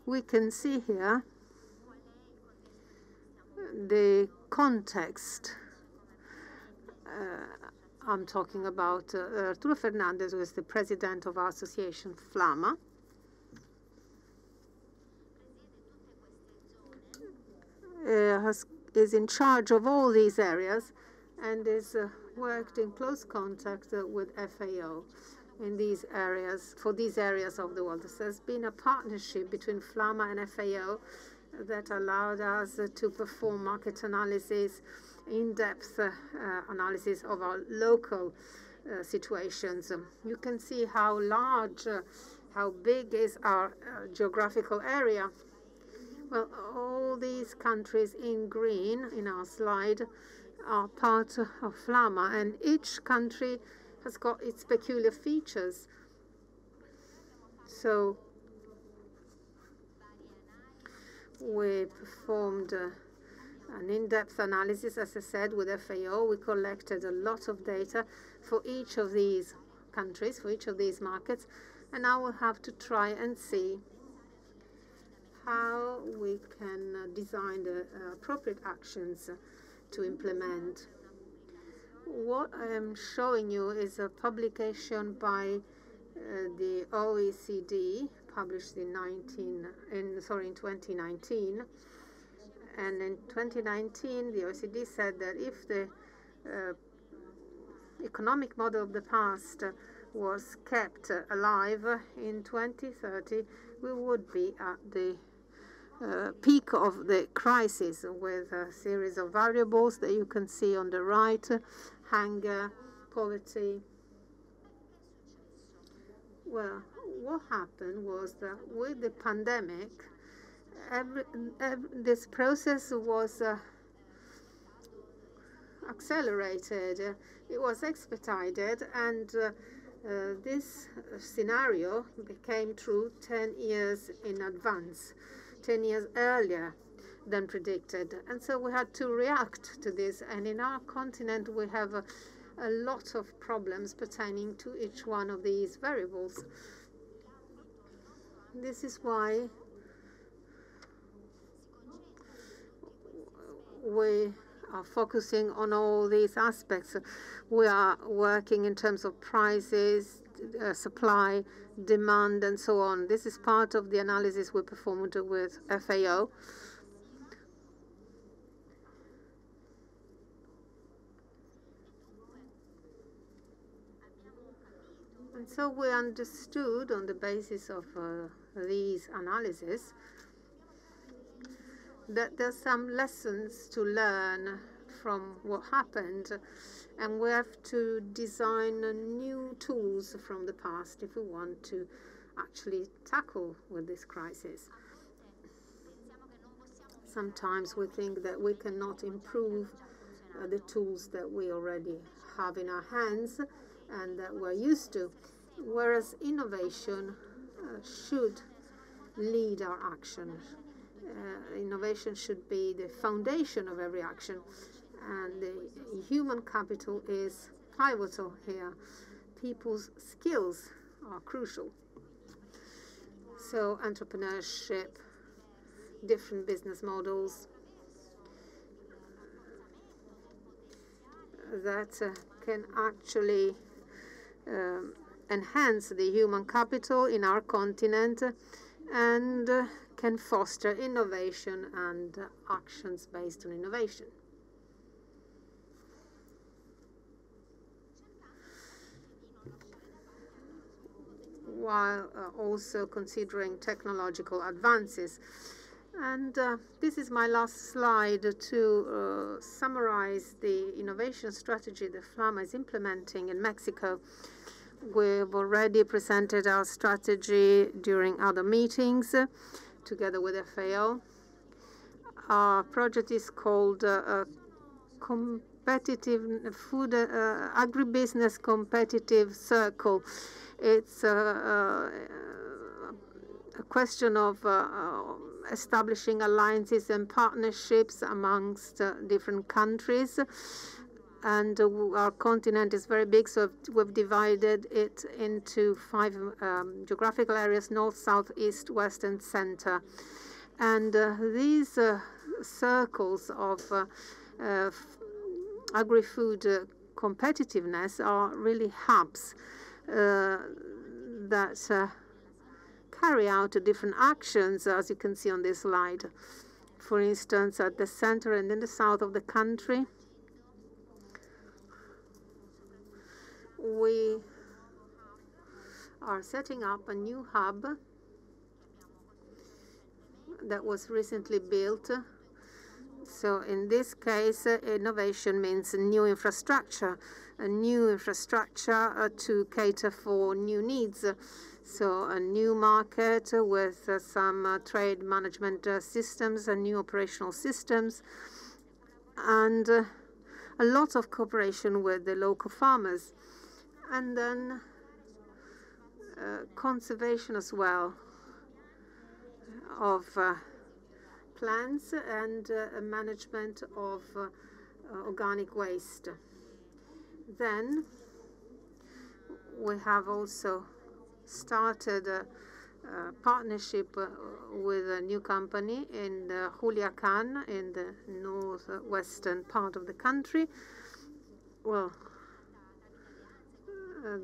We can see here the context. I'm talking about Arturo Fernandez, who is the president of our association, FLAMA. Is in charge of all these areas and is worked in close contact with FAO in these areas, for these areas of the world. There's been a partnership between FLAMA and FAO that allowed us to perform market analysis, in-depth analysis of our local situations. You can see how large, how big is our geographical area. Well, all all these countries in green in our slide are part of FLAMA, and each country has got its peculiar features. So we performed an in-depth analysis, as I said, with FAO. We collected a lot of data for each of these countries, for each of these markets, and now we'll have to try and see how we can design the appropriate actions to implement. What I am showing you is a publication by the OECD, published in 2019. And in 2019, the OECD said that if the economic model of the past was kept alive, in 2030, we would be at the peak of the crisis, with a series of variables that you can see on the right: hunger, poverty. Well, what happened was that with the pandemic, this process was accelerated, it was expedited, and this scenario became true 10 years in advance, 10 years earlier than predicted. And so we had to react to this, and in our continent we have a lot of problems pertaining to each one of these variables. This is why we are focusing on all these aspects. We are working in terms of prices, supply, demand, and so on. This is part of the analysis we performed with FAO. And so we understood, on the basis of these analyses, that there's some lessons to learn from what happened, and we have to design new tools from the past if we want to actually tackle with this crisis. Sometimes we think that we cannot improve the tools that we already have in our hands and that we're used to, whereas innovation should lead our action. Innovation should be the foundation of every action, and the human capital is pivotal here. People's skills are crucial. So entrepreneurship, different business models that can actually enhance the human capital in our continent and can foster innovation and actions based on innovation. While also considering technological advances. And this is my last slide to summarize the innovation strategy that FLAMA is implementing in Mexico. We've already presented our strategy during other meetings together with FAO. Our project is called Competitive Food Agribusiness Competitive Circle. It's a question of establishing alliances and partnerships amongst different countries. And our continent is very big, so we've divided it into 5 geographical areas: north, south, east, west, and center. And these circles of agri-food competitiveness are really hubs that carry out different actions, as you can see on this slide. For instance, at the center and in the south of the country, we are setting up a new hub that was recently built. So in this case, innovation means new infrastructure, a new infrastructure to cater for new needs. So a new market with some trade management systems and new operational systems, and a lot of cooperation with the local farmers. And then conservation as well of plants and management of organic waste. Then we have also started a partnership with a new company in Culiacan, in the northwestern part of the country. Well,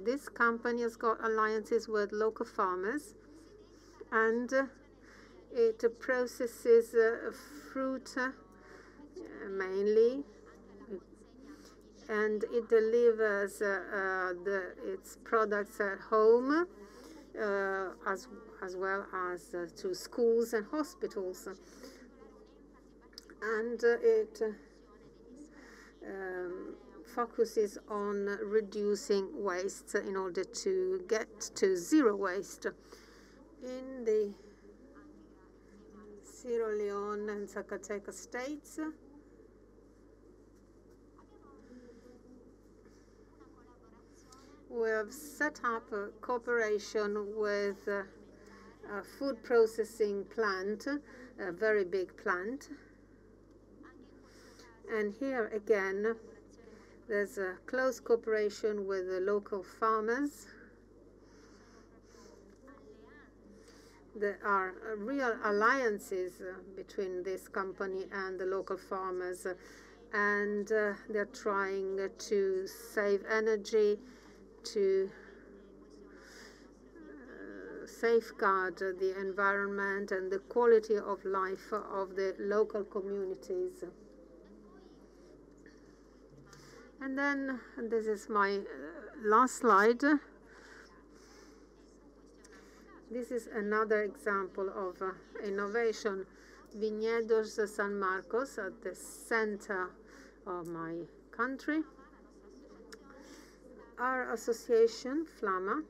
this company has got alliances with local farmers, and it processes fruit mainly, and it delivers its products at home, as well as to schools and hospitals. And it focuses on reducing waste in order to get to zero waste. In the Sierra Leone and Zacatecas states, we have set up a cooperation with a food processing plant, a very big plant. And here again, there's a close cooperation with the local farmers. There are real alliances between this company and the local farmers, and they're trying to save energy, to safeguard the environment and the quality of life of the local communities. And then, this is my last slide. This is another example of innovation. Viñedos San Marcos, at the center of my country. Our association, FLAMA,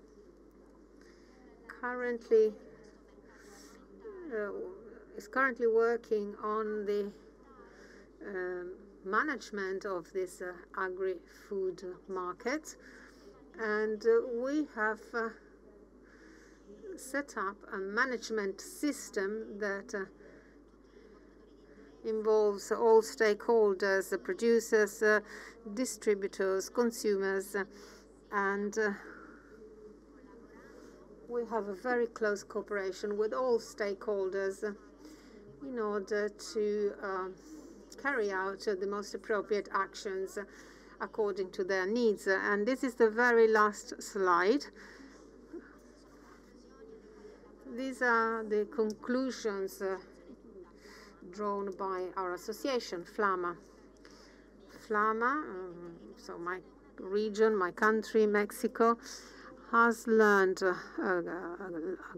is currently working on the management of this agri-food market, and we have set up a management system that involves all stakeholders, the producers, distributors, consumers, and we have a very close cooperation with all stakeholders in order to carry out the most appropriate actions according to their needs. And this is the very last slide. These are the conclusions drawn by our association, FLAMA. FLAMA, so my region, my country, Mexico, has learned a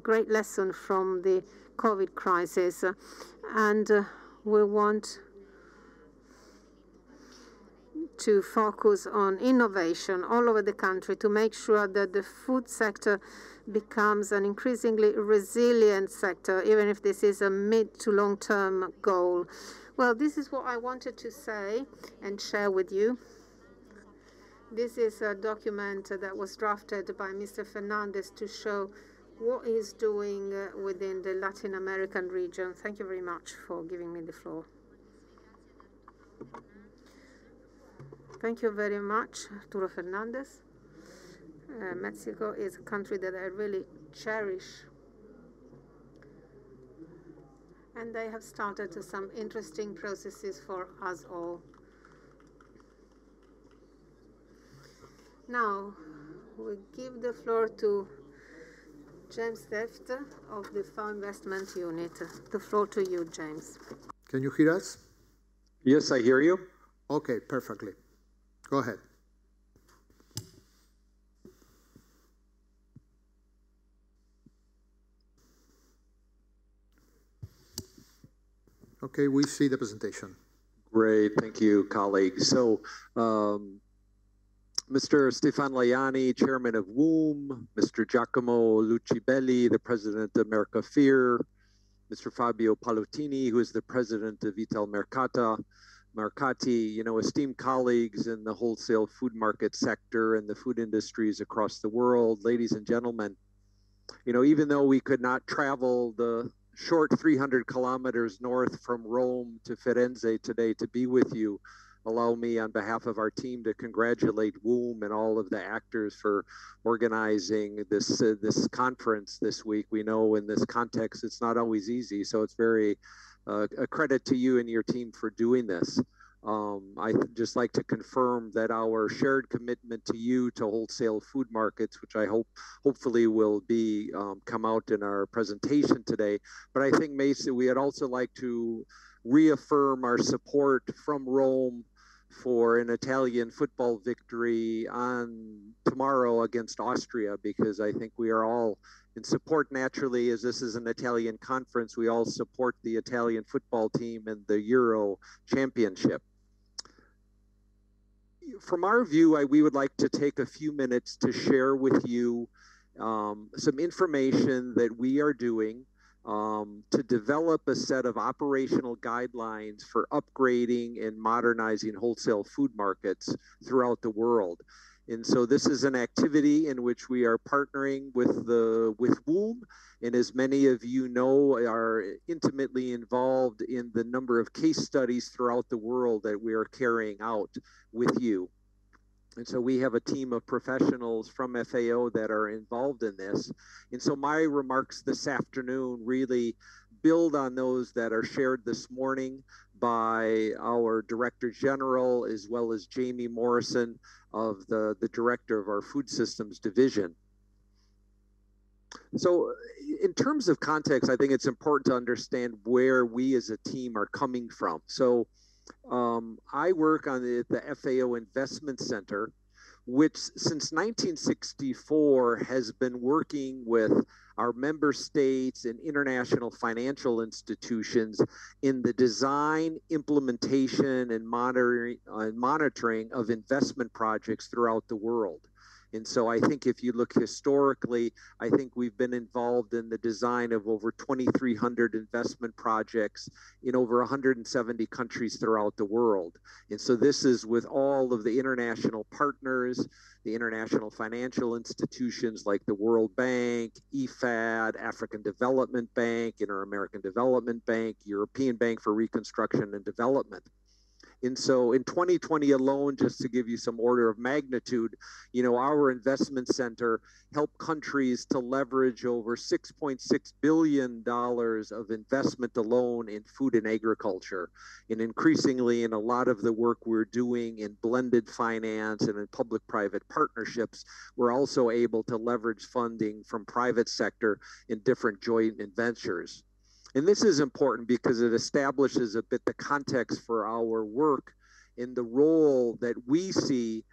great lesson from the COVID crisis, and we want to focus on innovation all over the country to make sure that the food sector becomes an increasingly resilient sector, even if this is a mid to long-term goal. Well, this is what I wanted to say and share with you. This is a document that was drafted by Mr. Fernandez to show what he's doing within the Latin American region. Thank you very much for giving me the floor. Thank you very much, Arturo Fernandez. Mexico is a country that I really cherish, and they have started some interesting processes for us all. Now, we give the floor to James Theft of the Fao Investment Unit. The floor to you, James. Can you hear us? Yes, I hear you. Okay, perfectly. Go ahead. Okay, we see the presentation. Great, thank you, colleagues. So Mr. Stefan Laiani, chairman of WUWM, Mr. Giacomo Lucibelli, the president of Mercafir, Mr. Fabio Pallottini, who is the president of Mercati, you know, esteemed colleagues in the wholesale food market sector and the food industries across the world, ladies and gentlemen, you know, even though we could not travel the short 300 kilometers north from Rome to Firenze today to be with you, allow me on behalf of our team to congratulate WUWM and all of the actors for organizing this conference this week. We know in this context it's not always easy, so it's very a credit to you and your team for doing this. I'd just like to confirm that our shared commitment to you to wholesale food markets, which I hopefully will be come out in our presentation today. But I think, Mason, we'd also like to reaffirm our support from Rome for an Italian football victory on tomorrow against Austria, because I think we are all in support naturally, as this is an Italian conference. We all support the Italian football team and the Euro Championship. From our view, we would like to take a few minutes to share with you some information that we are doing to develop a set of operational guidelines for upgrading and modernizing wholesale food markets throughout the world. And so this is an activity in which we are partnering with WUWM, and as many of you know, are intimately involved in the number of case studies throughout the world that we are carrying out with you. And so we have a team of professionals from FAO that are involved in this. And so my remarks this afternoon really build on those that are shared this morning by our Director General, as well as Jamie Morrison, of the Director of our Food Systems Division. So in terms of context, I think it's important to understand where we as a team are coming from. So I work on the FAO Investment Center, which since 1964 has been working with our member states and international financial institutions in the design, implementation, and monitoring of investment projects throughout the world. And so I think if you look historically, I think we've been involved in the design of over 2,300 investment projects in over 170 countries throughout the world. And so this is with all of the international partners, the international financial institutions like the World Bank, IFAD, African Development Bank, Inter-American Development Bank, European Bank for Reconstruction and Development. And so in 2020 alone, just to give you some order of magnitude, you know, our investment center helped countries to leverage over $6.6 billion of investment alone in food and agriculture. And increasingly in a lot of the work we're doing in blended finance and in public-private partnerships, we're also able to leverage funding from private sector in different joint ventures. And this is important because it establishes a bit the context for our work in the role that we see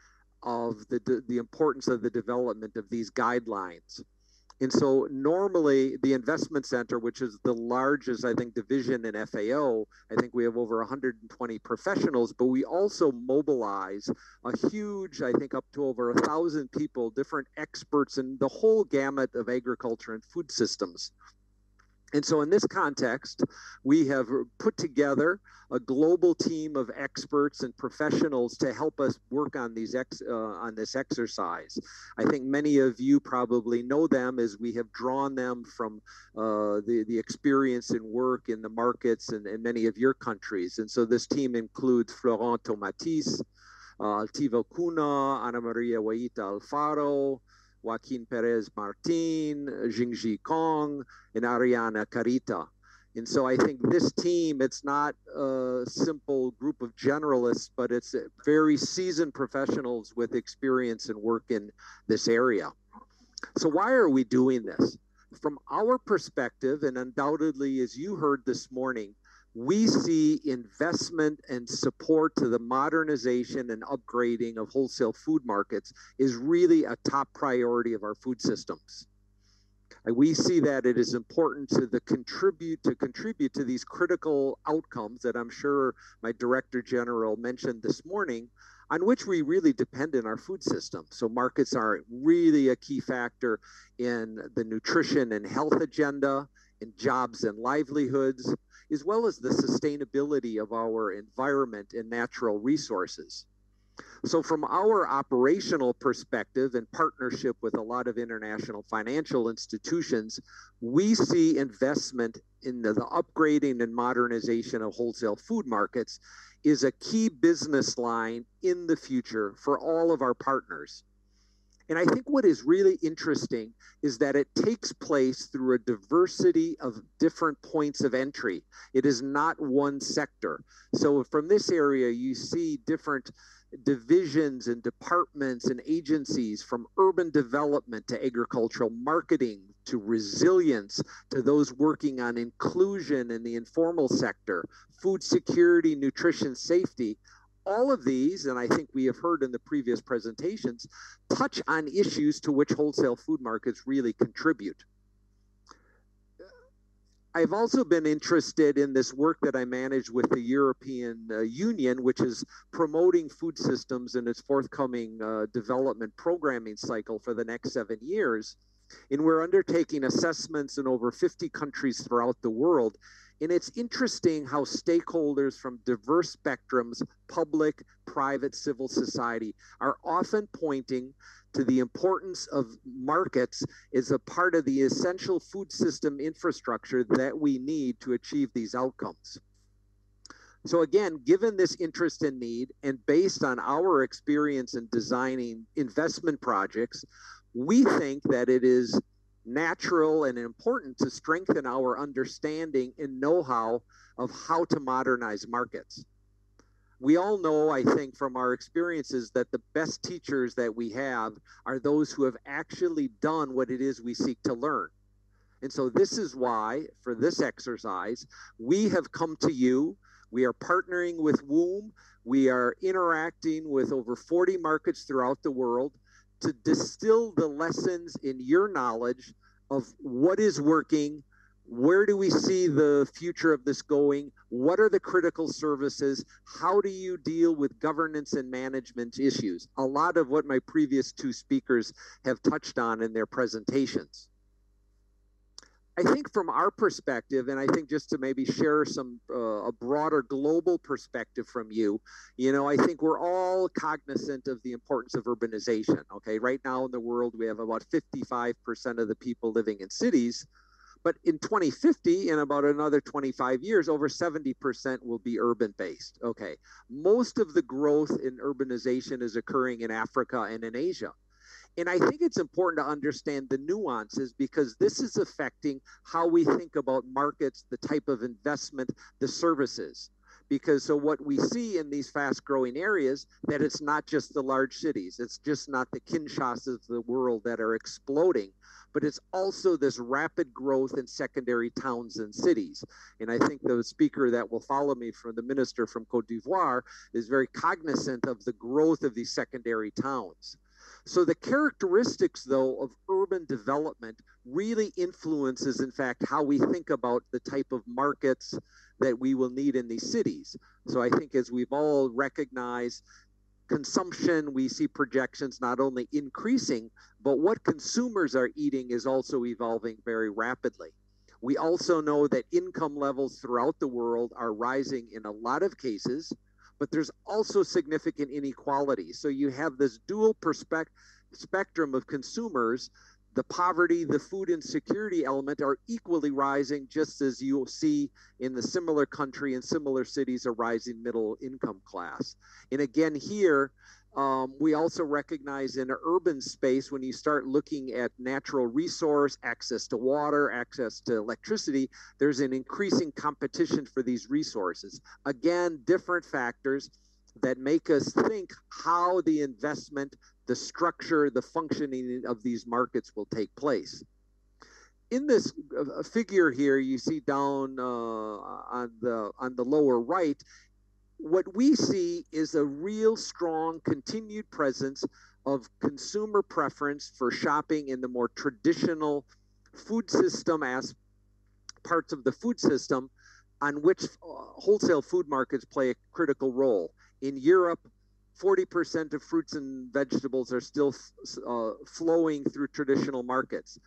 of the importance of the development of these guidelines. And so normally the investment center, which is the largest, I think, division in FAO, I think we have over 120 professionals, but we also mobilize a huge, I think up to over 1,000 people, different experts in the whole gamut of agriculture and food systems. And so in this context, we have put together a global team of experts and professionals to help us work on these on this exercise. I think many of you probably know them, as we have drawn them from the experience and work in the markets in many of your countries. And so this team includes Florence Tomatis, Altivo Cuna, Ana Maria Waita Alfaro, Joaquin Perez Martin, Jingji Kong, and Ariana Carita. And so I think this team, it's not a simple group of generalists, but it's very seasoned professionals with experience and work in this area. So why are we doing this? From our perspective, and undoubtedly, as you heard this morning, we see investment and support to the modernization and upgrading of wholesale food markets is really a top priority of our food systems. And we see that it is important to contribute to these critical outcomes that I'm sure my Director General mentioned this morning on which we really depend in our food system. So markets are really a key factor in the nutrition and health agenda, in jobs and livelihoods, as well as the sustainability of our environment and natural resources. So from our operational perspective and partnership with a lot of international financial institutions, we see investment in the upgrading and modernization of wholesale food markets is a key business line in the future for all of our partners. And I think what is really interesting is that it takes place through a diversity of different points of entry. It is not one sector. So from this area, you see different divisions and departments and agencies, from urban development to agricultural marketing to resilience to those working on inclusion in the informal sector, food security, nutrition, safety. All of these, and I think we have heard in the previous presentations, touch on issues to which wholesale food markets really contribute. I've also been interested in this work that I manage with the European Union, which is promoting food systems in its forthcoming development programming cycle for the next 7 years. And we're undertaking assessments in over 50 countries throughout the world. And it's interesting how stakeholders from diverse spectrums, public, private, civil society, are often pointing to the importance of markets as a part of the essential food system infrastructure that we need to achieve these outcomes. So again, given this interest and need, and based on our experience in designing investment projects, we think that it is natural and important to strengthen our understanding and know-how of how to modernize markets. We all know, I think, from our experiences that the best teachers that we have are those who have actually done what it is we seek to learn. And so this is why, for this exercise, we have come to you. We are partnering with WUWM. We are interacting with over 40 markets throughout the world to distill the lessons in your knowledge of what is working, where do we see the future of this going, what are the critical services, how do you deal with governance and management issues? A lot of what my previous two speakers have touched on in their presentations. I think from our perspective, and I think just to maybe share some a broader global perspective from you, I think we're all cognizant of the importance of urbanization. Okay, right now in the world we have about 55% of the people living in cities, but in 2050, in about another 25 years, over 70% will be urban-based. Okay, most of the growth in urbanization is occurring in Africa and in Asia. And I think it's important to understand the nuances, because this is affecting how we think about markets, the type of investment, the services. Because so what we see in these fast growing areas, that it's not just the large cities, it's just not the Kinshasas of the world that are exploding, but it's also this rapid growth in secondary towns and cities. And I think the speaker that will follow me, from the minister from Cote d'Ivoire, is very cognizant of the growth of these secondary towns. So the characteristics, though, of urban development really influences, in fact, how we think about the type of markets that we will need in these cities. So I think, as we've all recognized, consumption, we see projections not only increasing, but what consumers are eating is also evolving very rapidly. We also know that income levels throughout the world are rising in a lot of cases, but there's also significant inequality. So you have this dual spectrum of consumers. The poverty, the food insecurity element are equally rising, just as you'll see in the similar country and similar cities, a rising middle income class. And again here, we also recognize in an urban space, when you start looking at natural resource, access to water, access to electricity, there's an increasing competition for these resources. Again, different factors that make us think how the investment, the structure, the functioning of these markets will take place. In this figure here, you see down on the lower right, what we see is a real strong continued presence of consumer preference for shopping in the more traditional food system as parts of the food system, on which wholesale food markets play a critical role. In Europe, 40% of fruits and vegetables are still flowing through traditional markets.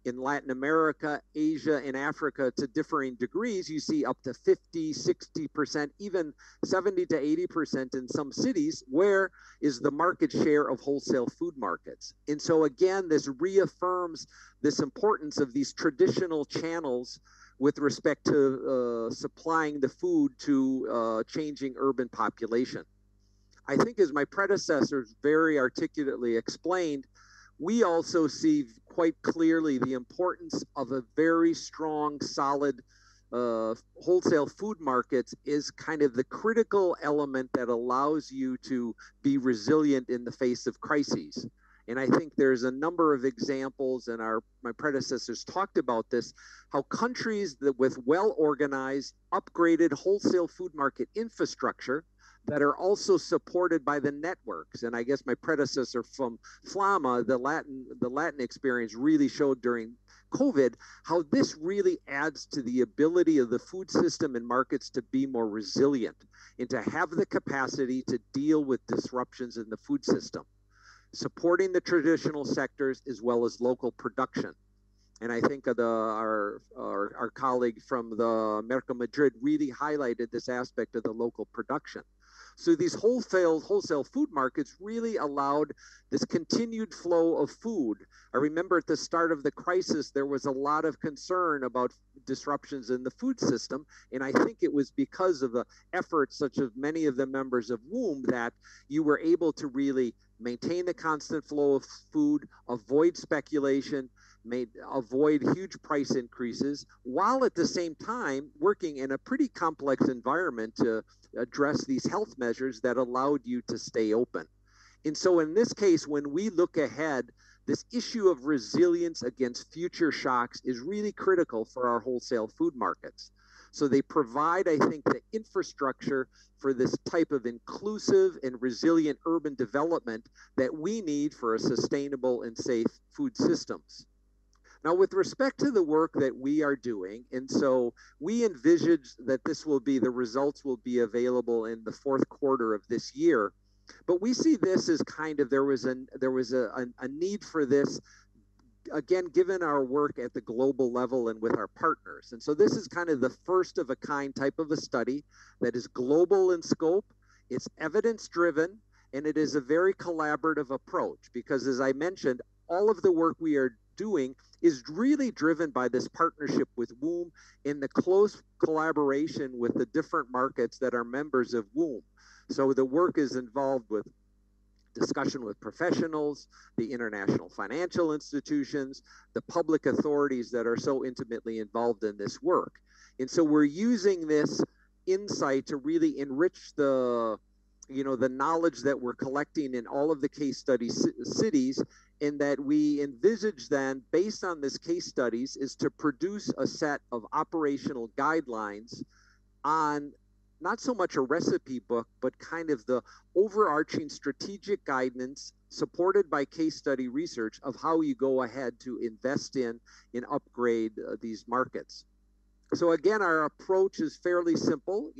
In Latin America, Asia, and Africa, to differing degrees, you see up to 50, 60%, even 70 to 80% in some cities. Where is the market share of wholesale food markets? And so again, this reaffirms this importance of these traditional channels with respect to supplying the food to changing urban population. I think, as my predecessors very articulately explained, we also see quite clearly the importance of a very strong, solid wholesale food markets is kind of the critical element that allows you to be resilient in the face of crises. And I think there's a number of examples, and my predecessors talked about this, how countries that with well-organized, upgraded wholesale food market infrastructure that are also supported by the networks. And I guess my predecessor from Flama, the Latin experience really showed during COVID, how this really adds to the ability of the food system and markets to be more resilient and to have the capacity to deal with disruptions in the food system, supporting the traditional sectors as well as local production. And I think our colleague from the Melchimede really highlighted this aspect of the local production. So these wholesale food markets really allowed this continued flow of food. I remember at the start of the crisis, there was a lot of concern about disruptions in the food system. And I think it was because of the efforts, such as many of the members of WUWM, that you were able to really maintain the constant flow of food, avoid speculation, avoid huge price increases, while at the same time working in a pretty complex environment to address these health measures that allowed you to stay open. And so in this case, when we look ahead, this issue of resilience against future shocks is really critical for our wholesale food markets. So they provide, I think, the infrastructure for this type of inclusive and resilient urban development that we need for a sustainable and safe food systems. Now, with respect to the work that we are doing, and so we envisage that the results will be available in the fourth quarter of this year, but we see this as kind of, there was a need for this, again, given our work at the global level and with our partners. And so this is kind of the first of a kind type of a study that is global in scope, it's evidence-driven, and it is a very collaborative approach because, as I mentioned, all of the work we are doing is really driven by this partnership with WUWM in the close collaboration with the different markets that are members of WUWM. So the work is involved with discussion with professionals, the international financial institutions, the public authorities that are so intimately involved in this work. And so we're using this insight to really enrich the knowledge that we're collecting in all of the case study cities, in that we envisage then, based on this case studies, is to produce a set of operational guidelines on not so much a recipe book, but kind of the overarching strategic guidance supported by case study research of how you go ahead to invest in and upgrade these markets. So again, our approach is fairly simple.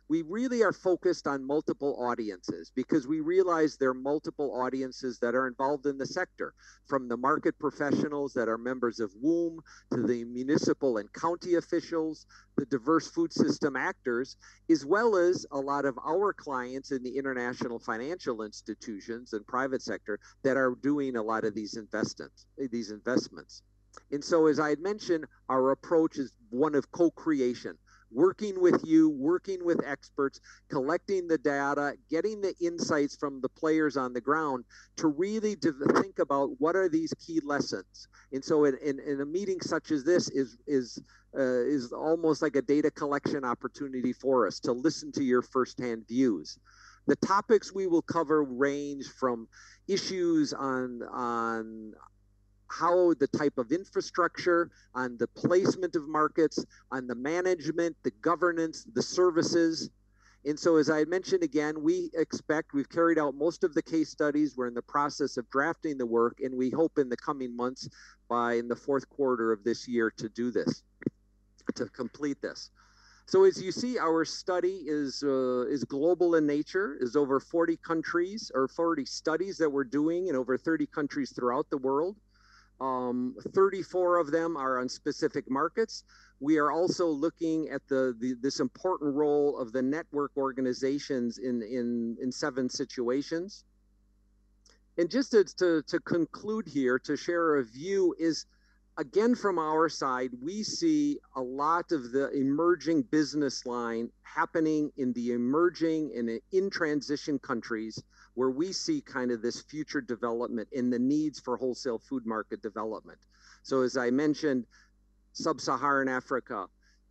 We really are focused on multiple audiences because we realize there are multiple audiences that are involved in the sector, from the market professionals that are members of WUWM to the municipal and county officials, the diverse food system actors, as well as a lot of our clients in the international financial institutions and private sector that are doing a lot of these investments. And so, as I had mentioned, our approach is one of co-creation, working with you, working with experts, collecting the data, getting the insights from the players on the ground to really think about what are these key lessons. And so in a meeting such as this is almost like a data collection opportunity for us to listen to your firsthand views. The topics we will cover range from issues on how the type of infrastructure, on the placement of markets, on the management, the governance, the services. And so, as I mentioned again, we've carried out most of the case studies. We're in the process of drafting the work, and we hope in the coming months, in the fourth quarter of this year, to do this, to complete this. So as you see, our study is global in nature, is over 40 countries or 40 studies that we're doing in over 30 countries throughout the world. 34 of them are on specific markets. We are also looking at this important role of the network organizations in 7 situations. And just to conclude here, to share a view is, again, from our side, we see a lot of the emerging business line happening in the emerging and in transition countries where we see kind of this future development in the needs for wholesale food market development. So as I mentioned, Sub-Saharan Africa,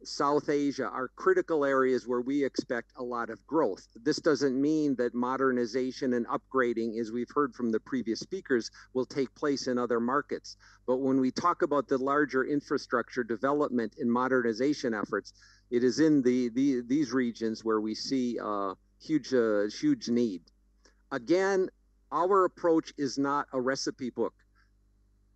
South Asia are critical areas where we expect a lot of growth. This doesn't mean that modernization and upgrading, as we've heard from the previous speakers, will take place in other markets. But when we talk about the larger infrastructure development and modernization efforts, it is in these regions where we see huge need. Again, our approach is not a recipe book.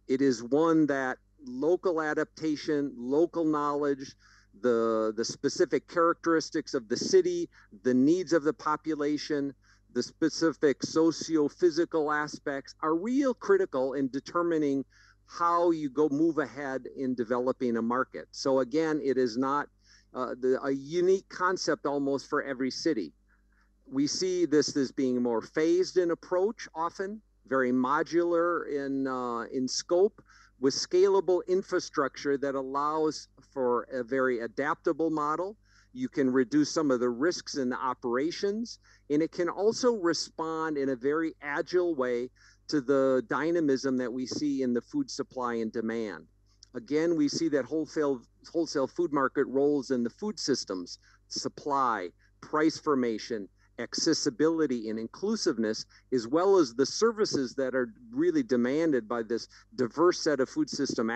It is one that local adaptation, local knowledge, the specific characteristics of the city, the needs of the population, the specific socio-physical aspects are real critical in determining how you move ahead in developing a market. So again, it is not a unique concept almost for every city. We see this as being more phased in approach, often very modular in scope, with scalable infrastructure that allows for a very adaptable model. You can reduce some of the risks in the operations, and it can also respond in a very agile way to the dynamism that we see in the food supply and demand. Again, we see that wholesale food market roles in the food systems, supply, price formation, accessibility and inclusiveness, as well as the services that are really demanded by this diverse set of food system